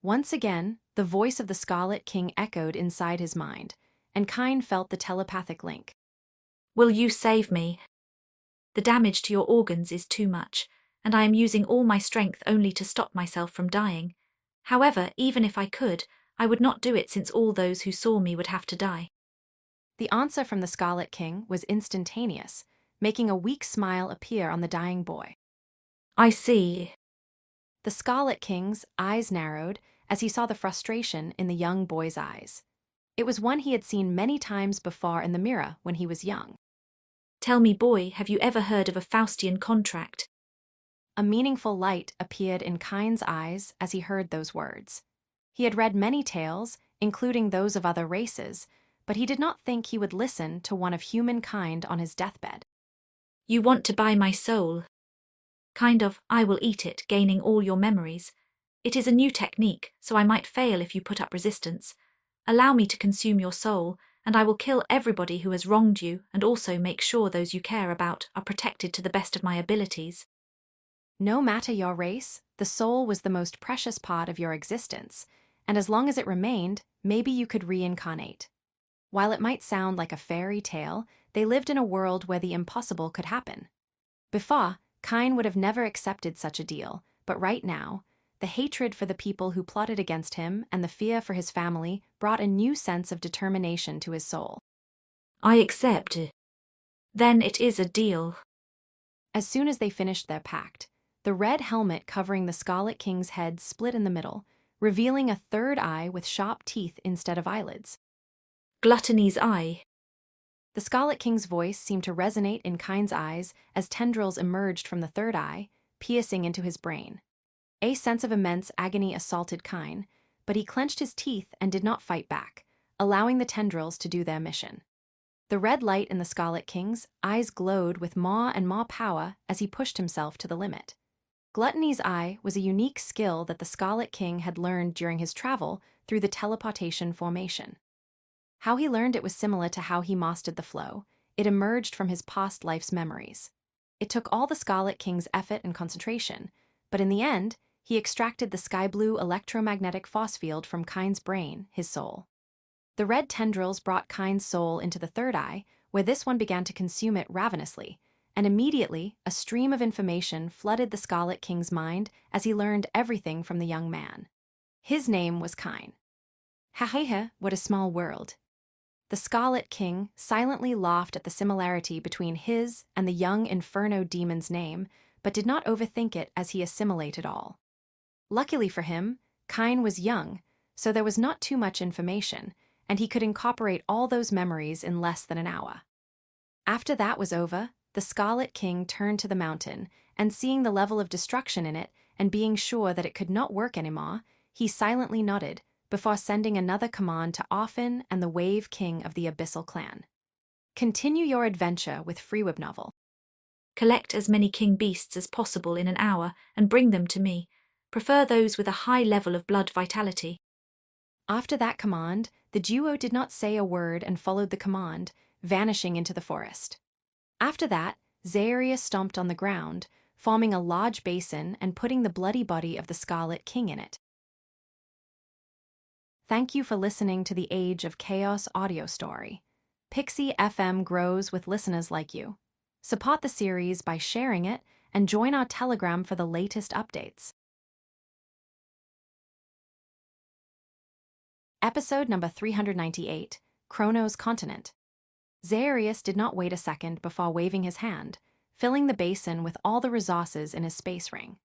Once again, the voice of the Scarlet King echoed inside his mind, and Kine felt the telepathic link. Will you save me? The damage to your organs is too much, and I am using all my strength only to stop myself from dying. However, even if I could, I would not do it since all those who saw me would have to die. The answer from the Scarlet King was instantaneous, making a weak smile appear on the dying boy. I see. The Scarlet King's eyes narrowed as he saw the frustration in the young boy's eyes. It was one he had seen many times before in the mirror when he was young. Tell me, boy, have you ever heard of a Faustian contract? A meaningful light appeared in Kine's eyes as he heard those words. He had read many tales, including those of other races, but he did not think he would listen to one of humankind on his deathbed. You want to buy my soul. Kind of, I will eat it, gaining all your memories. It is a new technique, so I might fail if you put up resistance. Allow me to consume your soul, and I will kill everybody who has wronged you and also make sure those you care about are protected to the best of my abilities. No matter your race, the soul was the most precious part of your existence, and as long as it remained, maybe you could reincarnate. While it might sound like a fairy tale, they lived in a world where the impossible could happen. Before, Kine would have never accepted such a deal, but right now, the hatred for the people who plotted against him and the fear for his family brought a new sense of determination to his soul. I accept. Then it is a deal. As soon as they finished their pact, the red helmet covering the Scarlet King's head split in the middle, revealing a third eye with sharp teeth instead of eyelids. Gluttony's eye. The Scarlet King's voice seemed to resonate in Kine's eyes as tendrils emerged from the third eye, piercing into his brain. A sense of immense agony assaulted Kine, but he clenched his teeth and did not fight back, allowing the tendrils to do their mission. The red light in the Scarlet King's eyes glowed with more and more power as he pushed himself to the limit. Gluttony's eye was a unique skill that the Scarlet King had learned during his travel through the teleportation formation. How he learned it was similar to how he mastered the flow. It emerged from his past life's memories. It took all the Scarlet King's effort and concentration, but in the end, he extracted the sky-blue electromagnetic force field from Kine's brain, his soul. The red tendrils brought Kine's soul into the third eye, where this one began to consume it ravenously, and immediately a stream of information flooded the Scarlet King's mind as he learned everything from the young man. His name was Kine. Ha, what a small world. The Scarlet King silently laughed at the similarity between his and the young Inferno demon's name, but did not overthink it as he assimilated all. Luckily for him, Kine was young, so there was not too much information, and he could incorporate all those memories in less than an hour. After that was over, the Scarlet King turned to the mountain, and seeing the level of destruction in it, and being sure that it could not work anymore, he silently nodded, before sending another command to Orphan and the Wave King of the Abyssal Clan. Continue your adventure with Freeweb Novel. Collect as many king beasts as possible in an hour and bring them to me. Prefer those with a high level of blood vitality. After that command, the duo did not say a word and followed the command, vanishing into the forest. After that, Zaria stomped on the ground, forming a large basin and putting the bloody body of the Scarlet King in it. Thank you for listening to the Age of Chaos audio story. Pixie FM grows with listeners like you. Support the series by sharing it and join our Telegram for the latest updates. Episode number 398, Chronos Continent. Zairius did not wait a second before waving his hand, filling the basin with all the resources in his space ring.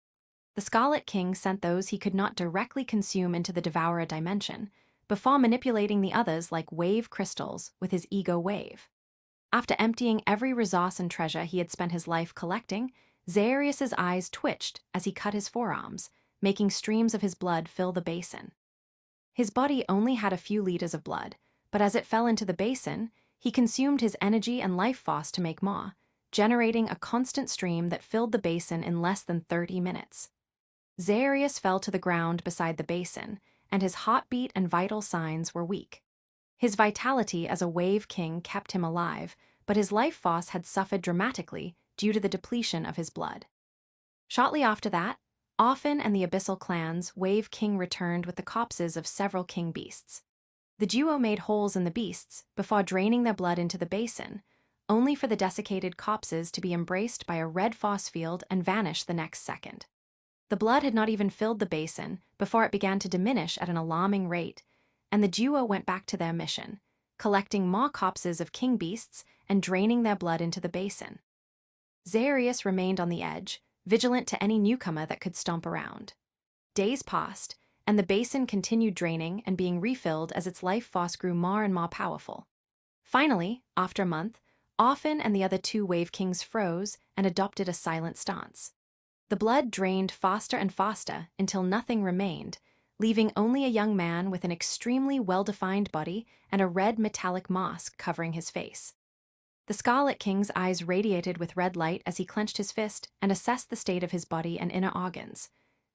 The Scarlet King sent those he could not directly consume into the Devourer dimension, before manipulating the others like wave crystals with his ego wave. After emptying every resource and treasure he had spent his life collecting, Zairius's eyes twitched as he cut his forearms, making streams of his blood fill the basin. His body only had a few liters of blood, but as it fell into the basin, he consumed his energy and life force to make more, generating a constant stream that filled the basin in less than 30 minutes. Zairius fell to the ground beside the basin, and his heartbeat and vital signs were weak. His vitality as a Wave King kept him alive, but his life force had suffered dramatically due to the depletion of his blood. Shortly after that, Orphan and the Abyssal Clan's Wave King returned with the corpses of several king beasts. The duo made holes in the beasts before draining their blood into the basin, only for the desiccated corpses to be embraced by a red force field and vanish the next second. The blood had not even filled the basin before it began to diminish at an alarming rate, and the duo went back to their mission, collecting more corpses of king beasts and draining their blood into the basin. Xarius remained on the edge, vigilant to any newcomer that could stomp around. Days passed, and the basin continued draining and being refilled as its life force grew more and more powerful. Finally, after a month, Orphan and the other two Wave Kings froze and adopted a silent stance. The blood drained faster and faster until nothing remained, leaving only a young man with an extremely well-defined body and a red metallic mask covering his face. The Scarlet King's eyes radiated with red light as he clenched his fist and assessed the state of his body and inner organs.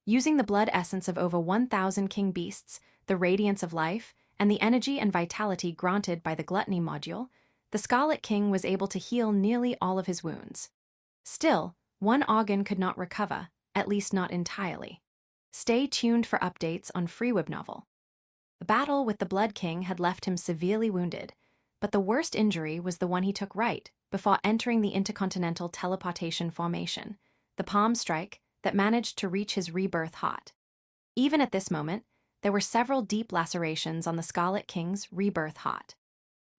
Using the blood essence of over 1,000 king beasts, the radiance of life, and the energy and vitality granted by the Gluttony module, the Scarlet King was able to heal nearly all of his wounds. Still, one organ could not recover, at least not entirely. Stay tuned for updates on Freeweb Novel. The battle with the Blood King had left him severely wounded, but the worst injury was the one he took right before entering the intercontinental teleportation formation, the palm strike that managed to reach his rebirth heart. Even at this moment, there were several deep lacerations on the Scarlet King's rebirth heart.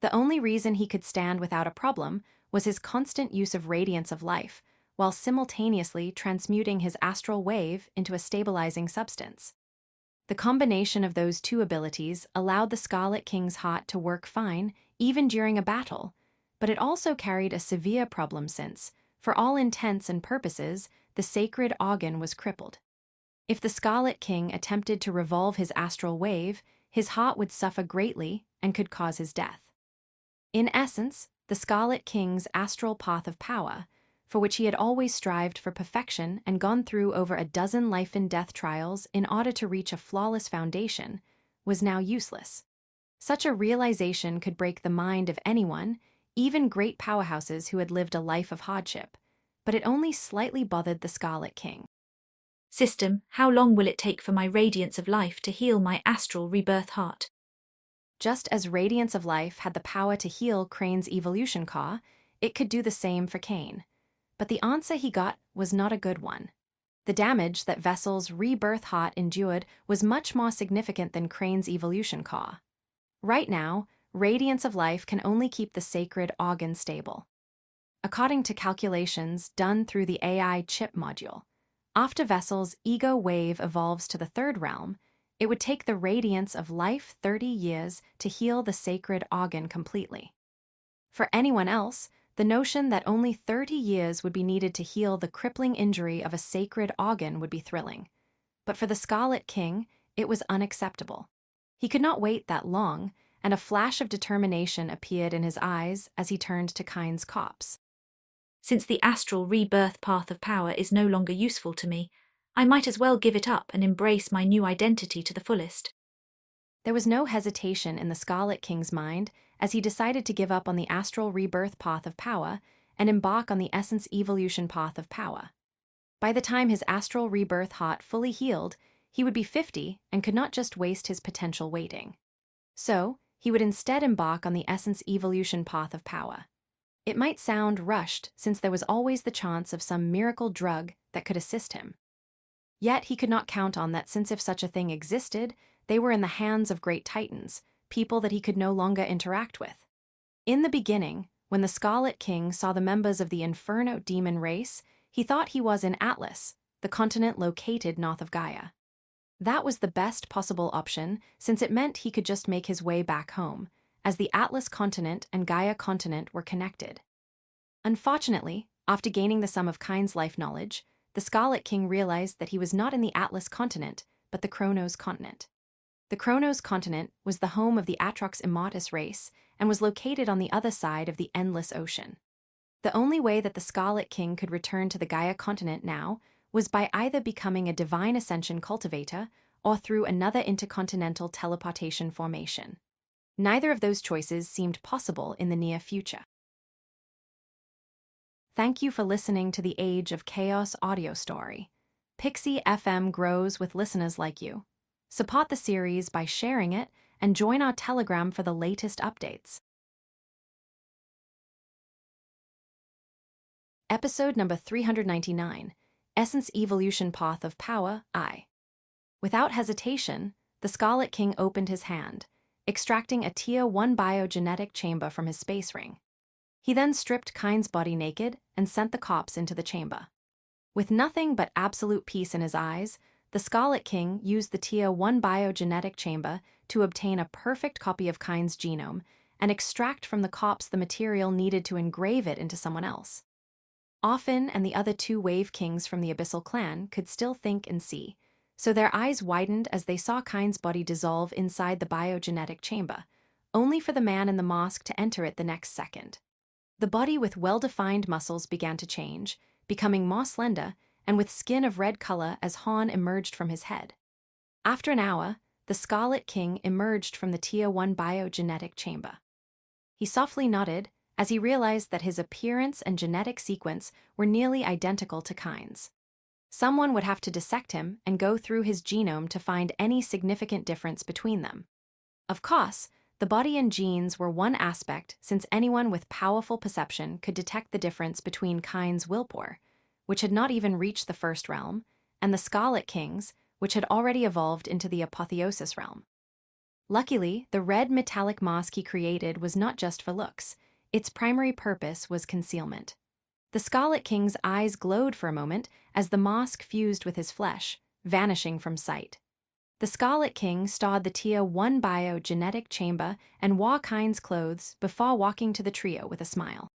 The only reason he could stand without a problem was his constant use of radiance of life, while simultaneously transmuting his astral wave into a stabilizing substance. The combination of those two abilities allowed the Scarlet King's heart to work fine even during a battle, but it also carried a severe problem since, for all intents and purposes, the sacred organ was crippled. If the Scarlet King attempted to revolve his astral wave, his heart would suffer greatly and could cause his death. In essence, the Scarlet King's astral path of power, for which he had always strived for perfection and gone through over a dozen life-and-death trials in order to reach a flawless foundation, was now useless. Such a realization could break the mind of anyone, even great powerhouses who had lived a life of hardship, but it only slightly bothered the Scarlet King. System, how long will it take for my radiance of life to heal my astral rebirth heart? Just as Radiance of Life had the power to heal Crane's evolution core, it could do the same for Kane. But the answer he got was not a good one. The damage that Vessel's rebirth heart endured was much more significant than Crane's evolution core. Right now, Radiance of Life can only keep the sacred organ stable. According to calculations done through the AI chip module, after Vessel's ego wave evolves to the third realm, it would take the Radiance of Life 30 years to heal the sacred organ completely. For anyone else, the notion that only 30 years would be needed to heal the crippling injury of a sacred organ would be thrilling. But for the Scarlet King, it was unacceptable. He could not wait that long, and a flash of determination appeared in his eyes as he turned to Kyne's corpse. Since the astral rebirth path of power is no longer useful to me, I might as well give it up and embrace my new identity to the fullest. There was no hesitation in the Scarlet King's mind as he decided to give up on the astral rebirth path of power and embark on the essence evolution path of power. By the time his astral rebirth heart fully healed, he would be 50 and could not just waste his potential waiting. So, he would instead embark on the essence evolution path of power. It might sound rushed since there was always the chance of some miracle drug that could assist him. Yet he could not count on that since if such a thing existed, they were in the hands of great titans, people that he could no longer interact with. In the beginning, when the Scarlet King saw the members of the Inferno demon race, he thought he was in Atlas, the continent located north of Gaia. That was the best possible option since it meant he could just make his way back home, as the Atlas continent and Gaia continent were connected. Unfortunately, after gaining the sum of Kyne's life knowledge, the Scarlet King realized that he was not in the Atlas continent, but the Chronos continent. The Chronos continent was the home of the Atrox Immortus race and was located on the other side of the Endless Ocean. The only way that the Scarlet King could return to the Gaia continent now was by either becoming a Divine Ascension cultivator or through another intercontinental teleportation formation. Neither of those choices seemed possible in the near future. Thank you for listening to the Age of Chaos audio story. Pixie FM grows with listeners like you. Support the series by sharing it and join our Telegram for the latest updates. Episode number 399, Essence Evolution Path of Power, I. Without hesitation, the Scarlet King opened his hand, extracting a Tier 1 biogenetic chamber from his space ring. He then stripped Kyne's body naked and sent the corpse into the chamber. With nothing but absolute peace in his eyes, the Scarlet King used the Tier 1 biogenetic chamber to obtain a perfect copy of Kyne's genome and extract from the corpse the material needed to engrave it into someone else. Offen and the other two Wave Kings from the Abyssal clan could still think and see, so their eyes widened as they saw Kyne's body dissolve inside the biogenetic chamber, only for the man in the mask to enter it the next second. The body with well-defined muscles began to change, becoming more slender and with skin of red color as Han emerged from his head. After an hour, the Scarlet King emerged from the Tier 1 biogenetic chamber. He softly nodded as he realized that his appearance and genetic sequence were nearly identical to Kyne's. Someone would have to dissect him and go through his genome to find any significant difference between them. Of course, the body and genes were one aspect, since anyone with powerful perception could detect the difference between Kyne's Willpower, which had not even reached the first realm, and the Scarlet King's, which had already evolved into the Apotheosis realm. Luckily, the red metallic mask he created was not just for looks. Its primary purpose was concealment. The Scarlet King's eyes glowed for a moment as the mask fused with his flesh, vanishing from sight. The Scarlet King stowed the Tier 1 biogenetic chamber and wore Kyne's clothes before walking to the trio with a smile.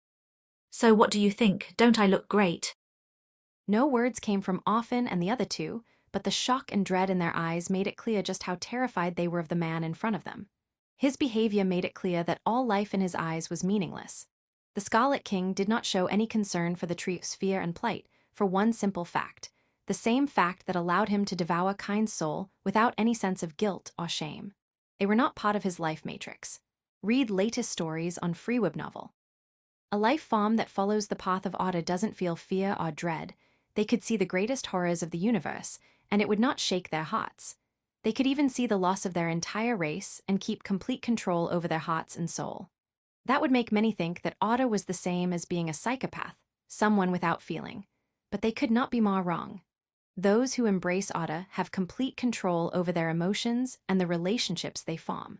So what do you think? Don't I look great? No words came from Offen and the other two, but the shock and dread in their eyes made it clear just how terrified they were of the man in front of them. His behavior made it clear that all life in his eyes was meaningless. The Scarlet King did not show any concern for the trio's fear and plight, for one simple fact. The same fact that allowed him to devour Kyne's soul without any sense of guilt or shame. They were not part of his life matrix. Read latest stories on Freeweb novel. A life form that follows the path of Otter doesn't feel fear or dread. They could see the greatest horrors of the universe, and it would not shake their hearts. They could even see the loss of their entire race and keep complete control over their hearts and soul. That would make many think that Otter was the same as being a psychopath, someone without feeling. But they could not be more wrong. Those who embrace Otter have complete control over their emotions and the relationships they form.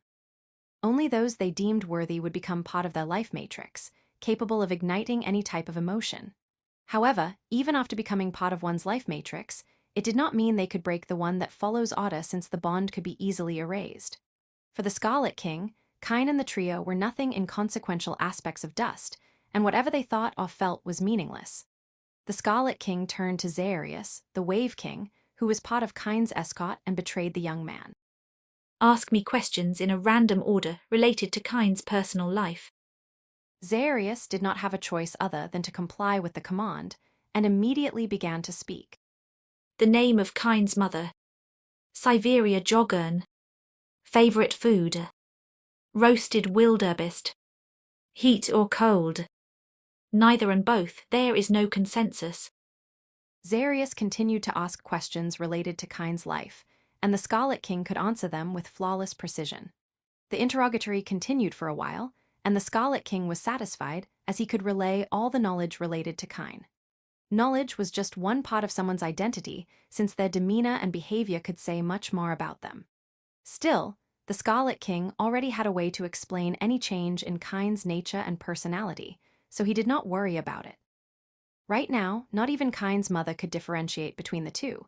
Only those they deemed worthy would become part of their life matrix, capable of igniting any type of emotion. However, even after becoming part of one's life matrix, it did not mean they could break the one that follows Otter, since the bond could be easily erased. For the Scarlet King, Kyne and the trio were nothing inconsequential aspects of dust, and whatever they thought or felt was meaningless. The Scarlet King turned to Zaarius, the Wave King, who was part of Kyne's escort and betrayed the young man. Ask me questions in a random order related to Kyne's personal life. Zaarius did not have a choice other than to comply with the command, and immediately began to speak. The name of Kyne's mother. Siveria Joggern. Favorite food. Roasted wildebeest. Heat or cold. Neither and both, there is no consensus. Zaarius continued to ask questions related to Kyne's life, and the Scarlet King could answer them with flawless precision. The interrogatory continued for a while, and the Scarlet King was satisfied as he could relay all the knowledge related to Kyne. Knowledge was just one part of someone's identity, since their demeanor and behavior could say much more about them. Still, the Scarlet King already had a way to explain any change in Kyne's nature and personality, so he did not worry about it. Right now, not even Kyne's mother could differentiate between the two,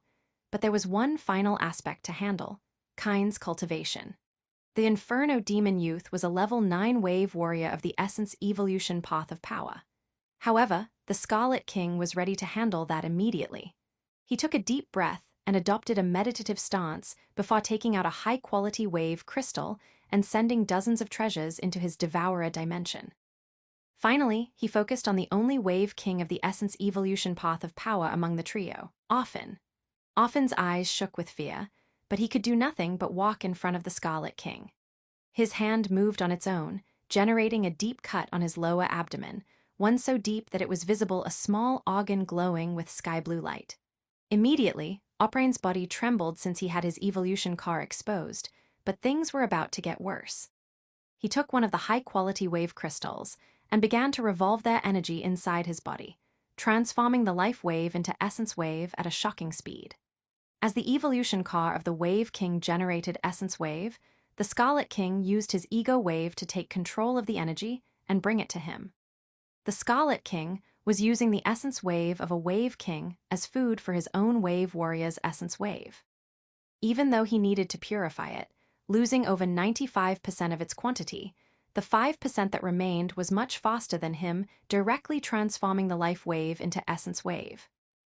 but there was one final aspect to handle: Kyne's cultivation. The Inferno Demon Youth was a level 9 wave warrior of the Essence Evolution Path of Power. However, the Scarlet King was ready to handle that immediately. He took a deep breath and adopted a meditative stance before taking out a high-quality wave crystal and sending dozens of treasures into his Devourer dimension. Finally, he focused on the only Wave King of the Essence Evolution Path of Power among the trio, Offen. Offen's eyes shook with fear, but he could do nothing but walk in front of the Scarlet King. His hand moved on its own, generating a deep cut on his lower abdomen, one so deep that it was visible a small organ glowing with sky-blue light. Immediately, Oprain's body trembled since he had his evolution car exposed, but things were about to get worse. He took one of the high-quality wave crystals and began to revolve their energy inside his body, transforming the life wave into essence wave at a shocking speed. As the evolution car of the Wave King generated essence wave, the Scarlet King used his ego wave to take control of the energy and bring it to him. The Scarlet King was using the essence wave of a Wave King as food for his own Wave Warrior's essence wave. Even though he needed to purify it, losing over 95% of its quantity, the 5% that remained was much faster than him, directly transforming the life wave into essence wave.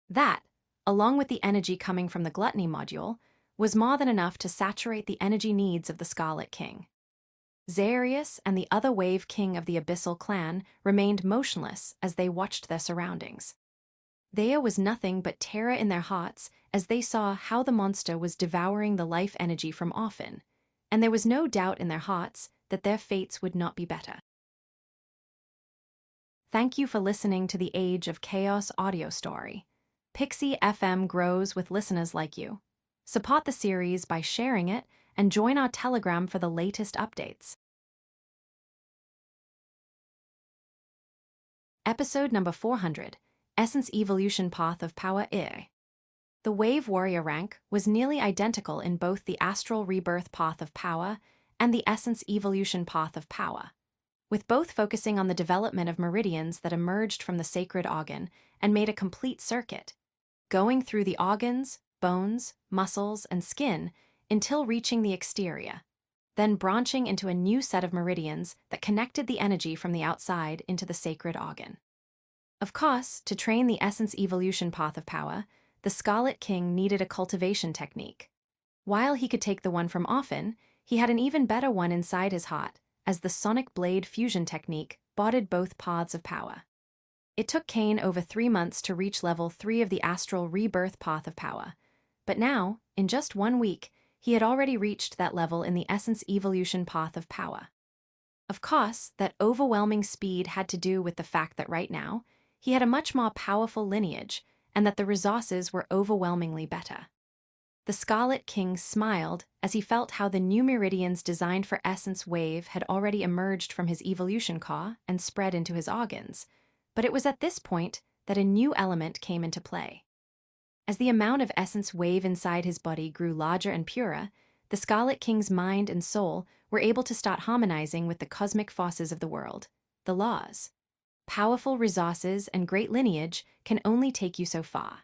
That, along with the energy coming from the gluttony module, was more than enough to saturate the energy needs of the Scarlet King. Xarius and the other Wave King of the Abyssal clan remained motionless as they watched their surroundings. There was nothing but terror in their hearts as they saw how the monster was devouring the life energy from Orphan, and there was no doubt in their hearts that their fates would not be better. Thank you for listening to the Age of Chaos audio story. Pixie FM grows with listeners like you. Support the series by sharing it and join our Telegram for the latest updates. Episode number 400, Essence Evolution Path of Power I. The Wave Warrior rank was nearly identical in both the Astral Rebirth Path of Power and the Essence Evolution Path of Power, with both focusing on the development of meridians that emerged from the sacred organ and made a complete circuit, going through the organs, bones, muscles, and skin until reaching the exterior, then branching into a new set of meridians that connected the energy from the outside into the sacred organ. Of course, to train the Essence Evolution Path of Power, the Scarlet King needed a cultivation technique. While he could take the one from Orphan, he had an even better one inside his heart, as the Sonic Blade fusion technique bodied both paths of power. It took Cain over 3 months to reach level 3 of the Astral Rebirth Path of Power, but now, in just 1 week, he had already reached that level in the Essence Evolution Path of Power. Of course, that overwhelming speed had to do with the fact that right now, he had a much more powerful lineage and that the resources were overwhelmingly better. The Scarlet King smiled as he felt how the new meridians designed for Essence Wave had already emerged from his evolution car and spread into his organs, but it was at this point that a new element came into play. As the amount of Essence Wave inside his body grew larger and purer, the Scarlet King's mind and soul were able to start harmonizing with the cosmic forces of the world, the laws. Powerful resources and great lineage can only take you so far.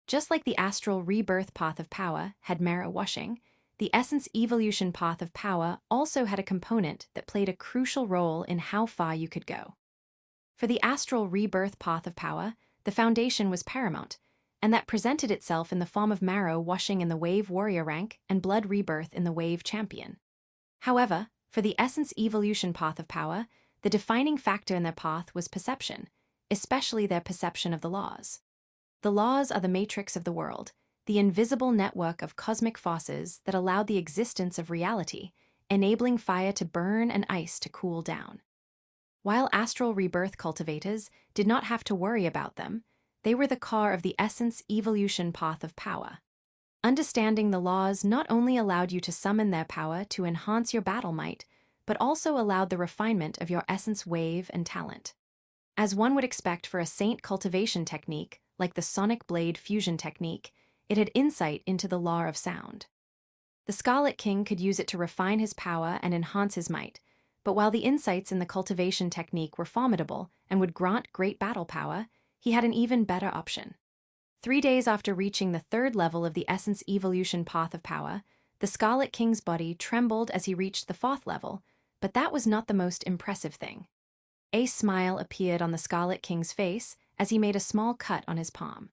Just like the Astral Rebirth Path of Power had merit washing, the Essence Evolution Path of Power also had a component that played a crucial role in how far you could go. For the Astral Rebirth Path of Power, the foundation was paramount, and that presented itself in the form of marrow washing in the Wave Warrior rank and blood rebirth in the Wave Champion. However, for the Essence Evolution Path of Power, the defining factor in their path was perception, especially their perception of the laws. The laws are the matrix of the world, the invisible network of cosmic forces that allowed the existence of reality, enabling fire to burn and ice to cool down. While Astral Rebirth cultivators did not have to worry about them, they were the core of the Essence Evolution Path of Power. Understanding the laws not only allowed you to summon their power to enhance your battle might, but also allowed the refinement of your essence wave and talent. As one would expect for a saint cultivation technique, like the Sonic Blade fusion technique, it had insight into the law of sound. The Scarlet King could use it to refine his power and enhance his might, but while the insights in the cultivation technique were formidable and would grant great battle power, he had an even better option. 3 days after reaching the 3rd level of the Essence Evolution Path of Power, the Scarlet King's body trembled as he reached the 4th level, but that was not the most impressive thing. A smile appeared on the Scarlet King's face as he made a small cut on his palm.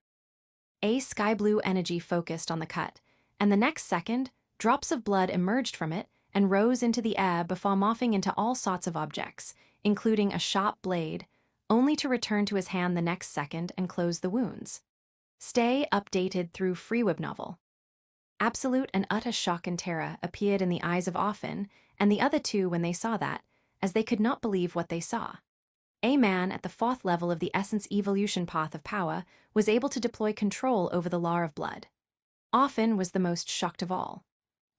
A sky blue energy focused on the cut, and the next second, drops of blood emerged from it and rose into the air before morphing into all sorts of objects, including a sharp blade, only to return to his hand the next second and close the wounds. Stay updated through Freeweb novel. Absolute and utter shock and terror appeared in the eyes of Orphan and the other two when they saw that, as they could not believe what they saw. A man at the fourth level of the essence evolution path of power was able to deploy control over the law of blood. Often was the most shocked of all.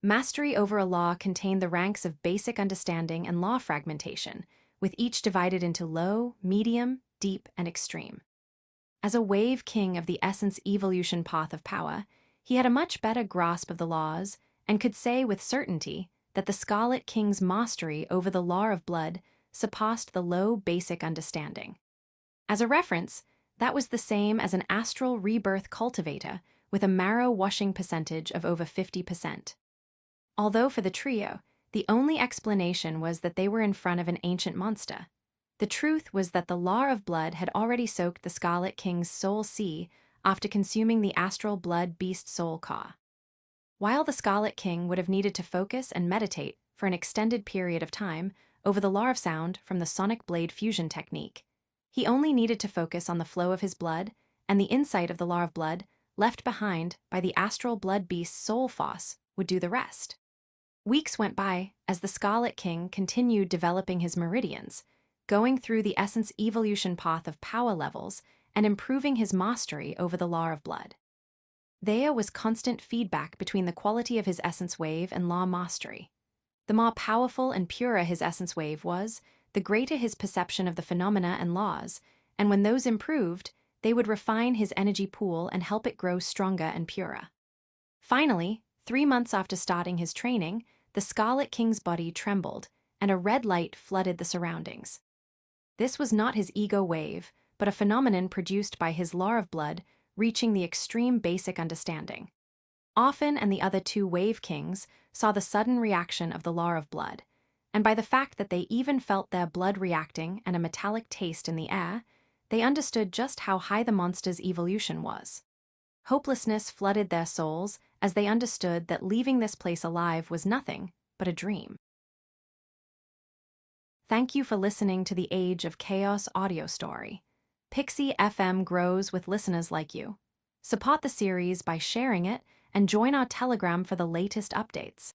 Mastery over a law contained the ranks of basic understanding and law fragmentation, with each divided into low, medium, deep, and extreme. As a wave king of the essence evolution path of power, he had a much better grasp of the laws and could say with certainty that the Scarlet King's mastery over the law of blood surpassed the low basic understanding. As a reference, that was the same as an astral rebirth cultivator with a marrow washing percentage of over 50%. Although for the trio, the only explanation was that they were in front of an ancient monster, the truth was that the law of blood had already soaked the Scarlet King's soul sea after consuming the astral blood beast soul Ka. While the Scarlet King would have needed to focus and meditate for an extended period of time over the law of sound from the sonic blade fusion technique, he only needed to focus on the flow of his blood and the insight of the law of blood left behind by the astral blood beast's soul foss would do the rest. Weeks went by as the Scarlet King continued developing his meridians, going through the essence evolution path of power levels and improving his mastery over the law of blood. There was constant feedback between the quality of his essence wave and law mastery. The more powerful and purer his essence wave was, the greater his perception of the phenomena and laws, and when those improved, they would refine his energy pool and help it grow stronger and purer. Finally, 3 months after starting his training, the Scarlet King's body trembled, and a red light flooded the surroundings. This was not his ego wave, but a phenomenon produced by his law of blood reaching the extreme basic understanding. Often and the other 2 wave kings saw the sudden reaction of the law of blood, and by the fact that they even felt their blood reacting and a metallic taste in the air, they understood just how high the monster's evolution was. Hopelessness flooded their souls as they understood that leaving this place alive was nothing but a dream. Thank you for listening to the Age of Chaos audio story. Pixie FM grows with listeners like you. Support the series by sharing it and join our Telegram for the latest updates.